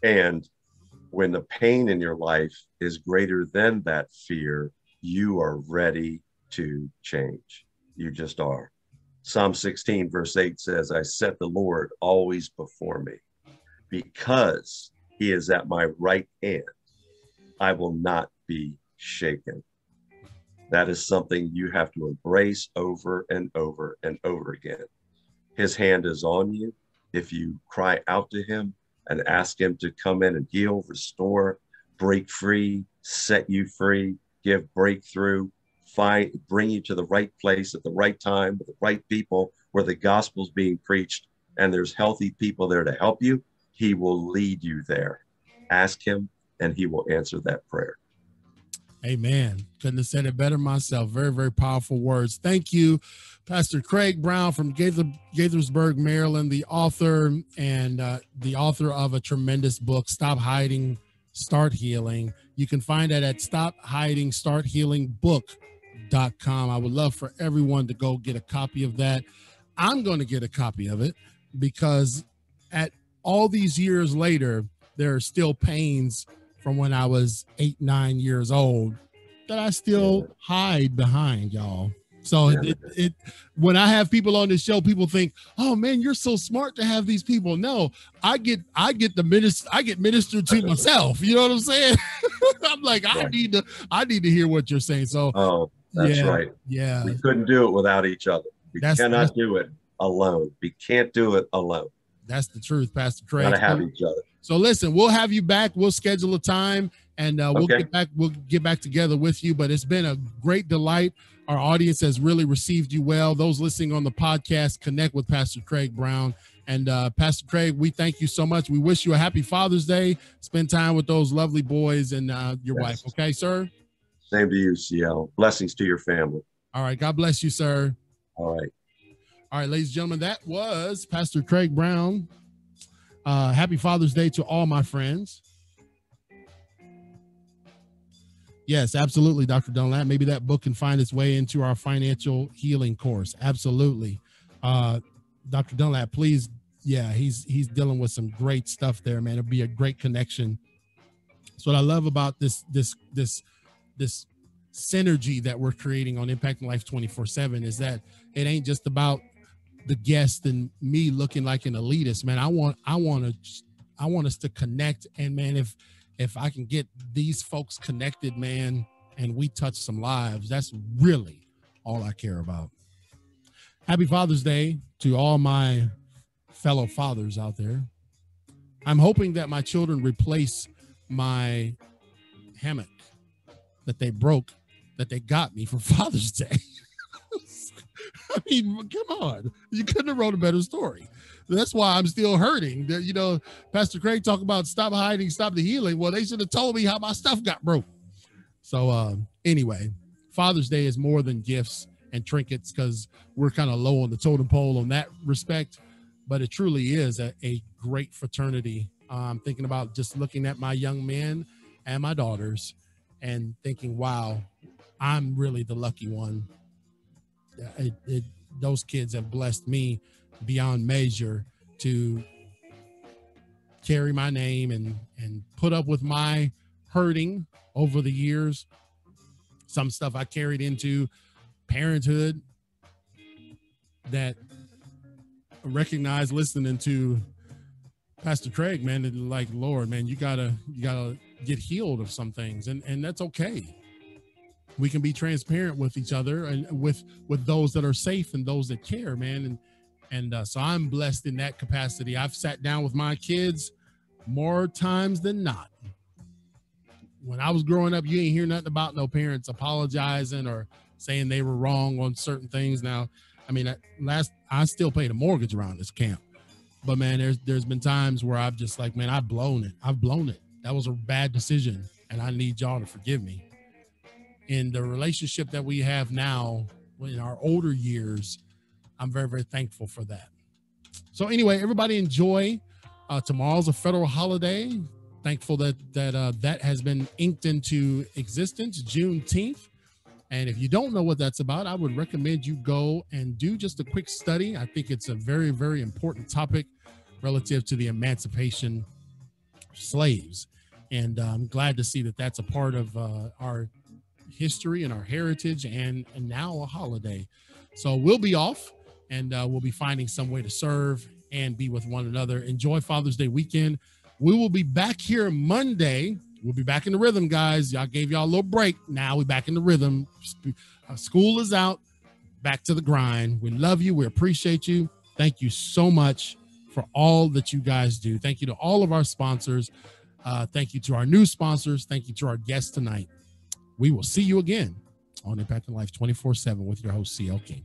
And when the pain in your life is greater than that fear, you are ready to change. You just are. Psalm 16, verse 8 says, I set the Lord always before me. Because he is at my right hand, I will not be shaken. That is something you have to embrace over and over and over again. His hand is on you. If you cry out to him and ask him to come in and heal, restore, break free, set you free, give breakthrough, bring you to the right place at the right time with the right people where the gospel's being preached and there's healthy people there to help you, he will lead you there. Ask him and he will answer that prayer. Amen. Couldn't have said it better myself. Very, very powerful words. Thank you, Pastor Craig Brown from Gaithersburg, Maryland, the author of a tremendous book, Stop Hiding, Start Healing. You can find that at stophiding.starthealingbook.com. I would love for everyone to go get a copy of that. I'm going to get a copy of it because at all these years later, there are still pains from when I was 8, 9 years old that I still hide behind, y'all. So when I have people on this show, people think, "Oh man, you're so smart to have these people." No, I get ministered to myself. You know what I'm saying? I'm like, I need to hear what you're saying. So, that's right. Yeah, we couldn't do it without each other. We cannot do it alone. We can't do it alone. That's the truth, Pastor Craig. Gotta have each other. So listen, we'll have you back. We'll schedule a time and we'll get back together with you. But it's been a great delight. Our audience has really received you well. Those listening on the podcast, connect with Pastor Craig Brown. And Pastor Craig, we thank you so much. We wish you a happy Father's Day. Spend time with those lovely boys and your wife. Okay, sir? Same to you, CL. Blessings to your family. All right. God bless you, sir. All right. All right, ladies and gentlemen, that was Pastor Craig Brown. Happy Father's Day to all my friends. Yes, absolutely, Dr. Dunlap. Maybe that book can find its way into our financial healing course. Absolutely. Dr. Dunlap, please. Yeah, he's dealing with some great stuff there, man. It'll be a great connection. So what I love about this synergy that we're creating on Impacting Life 24/7 is that it ain't just about the guest and me looking like an elitist, man. I want us to connect. And man, if I can get these folks connected, man, and we touch some lives, that's really all I care about. Happy Father's Day to all my fellow fathers out there. I'm hoping that my children replace my hammock that they broke, that they got me for Father's Day. I mean, come on. You couldn't have wrote a better story. That's why I'm still hurting. You know, Pastor Craig talk about stop hiding, stop the healing. Well, they should have told me how my stuff got broke. So anyway, Father's Day is more than gifts and trinkets because we're kind of low on the totem pole on that respect. But it truly is a great fraternity. I'm thinking about just looking at my young men and my daughters and thinking, wow, I'm really the lucky one. Those kids have blessed me beyond measure to carry my name and put up with my hurting over the years. Some stuff I carried into parenthood that I recognize listening to Pastor Craig, man, and like, Lord, man, you gotta get healed of some things, and that's okay. We can be transparent with each other and with those that are safe and those that care, man. And so I'm blessed in that capacity. I've sat down with my kids more times than not. when I was growing up, you ain't hear nothing about no parents apologizing or saying they were wrong on certain things. Now, I mean, I still paid a mortgage around this camp, but man, there's been times where I've just like, man, I've blown it. That was a bad decision, and I need y'all to forgive me. In the relationship that we have now, in our older years, I'm very, very thankful for that. So anyway, everybody enjoy. Tomorrow's a federal holiday. Thankful that has been inked into existence, Juneteenth. And if you don't know what that's about, I would recommend you go and do just a quick study. I think it's a very, very important topic relative to the emancipation of slaves. And I'm glad to see that that's a part of our history and our heritage, and now a holiday. So we'll be off, and we'll be finding some way to serve and be with one another. Enjoy Father's Day weekend. We will be back here Monday. We'll be back in the rhythm, guys. Y'all gave y'all a little break. Now we're back in the rhythm. School is out. Back to the grind. We love you. We appreciate you. Thank you so much for all that you guys do. Thank you to all of our sponsors. Thank you to our new sponsors. Thank you to our guests tonight. We will see you again on Impacting Life 24/7 with your host, CL King.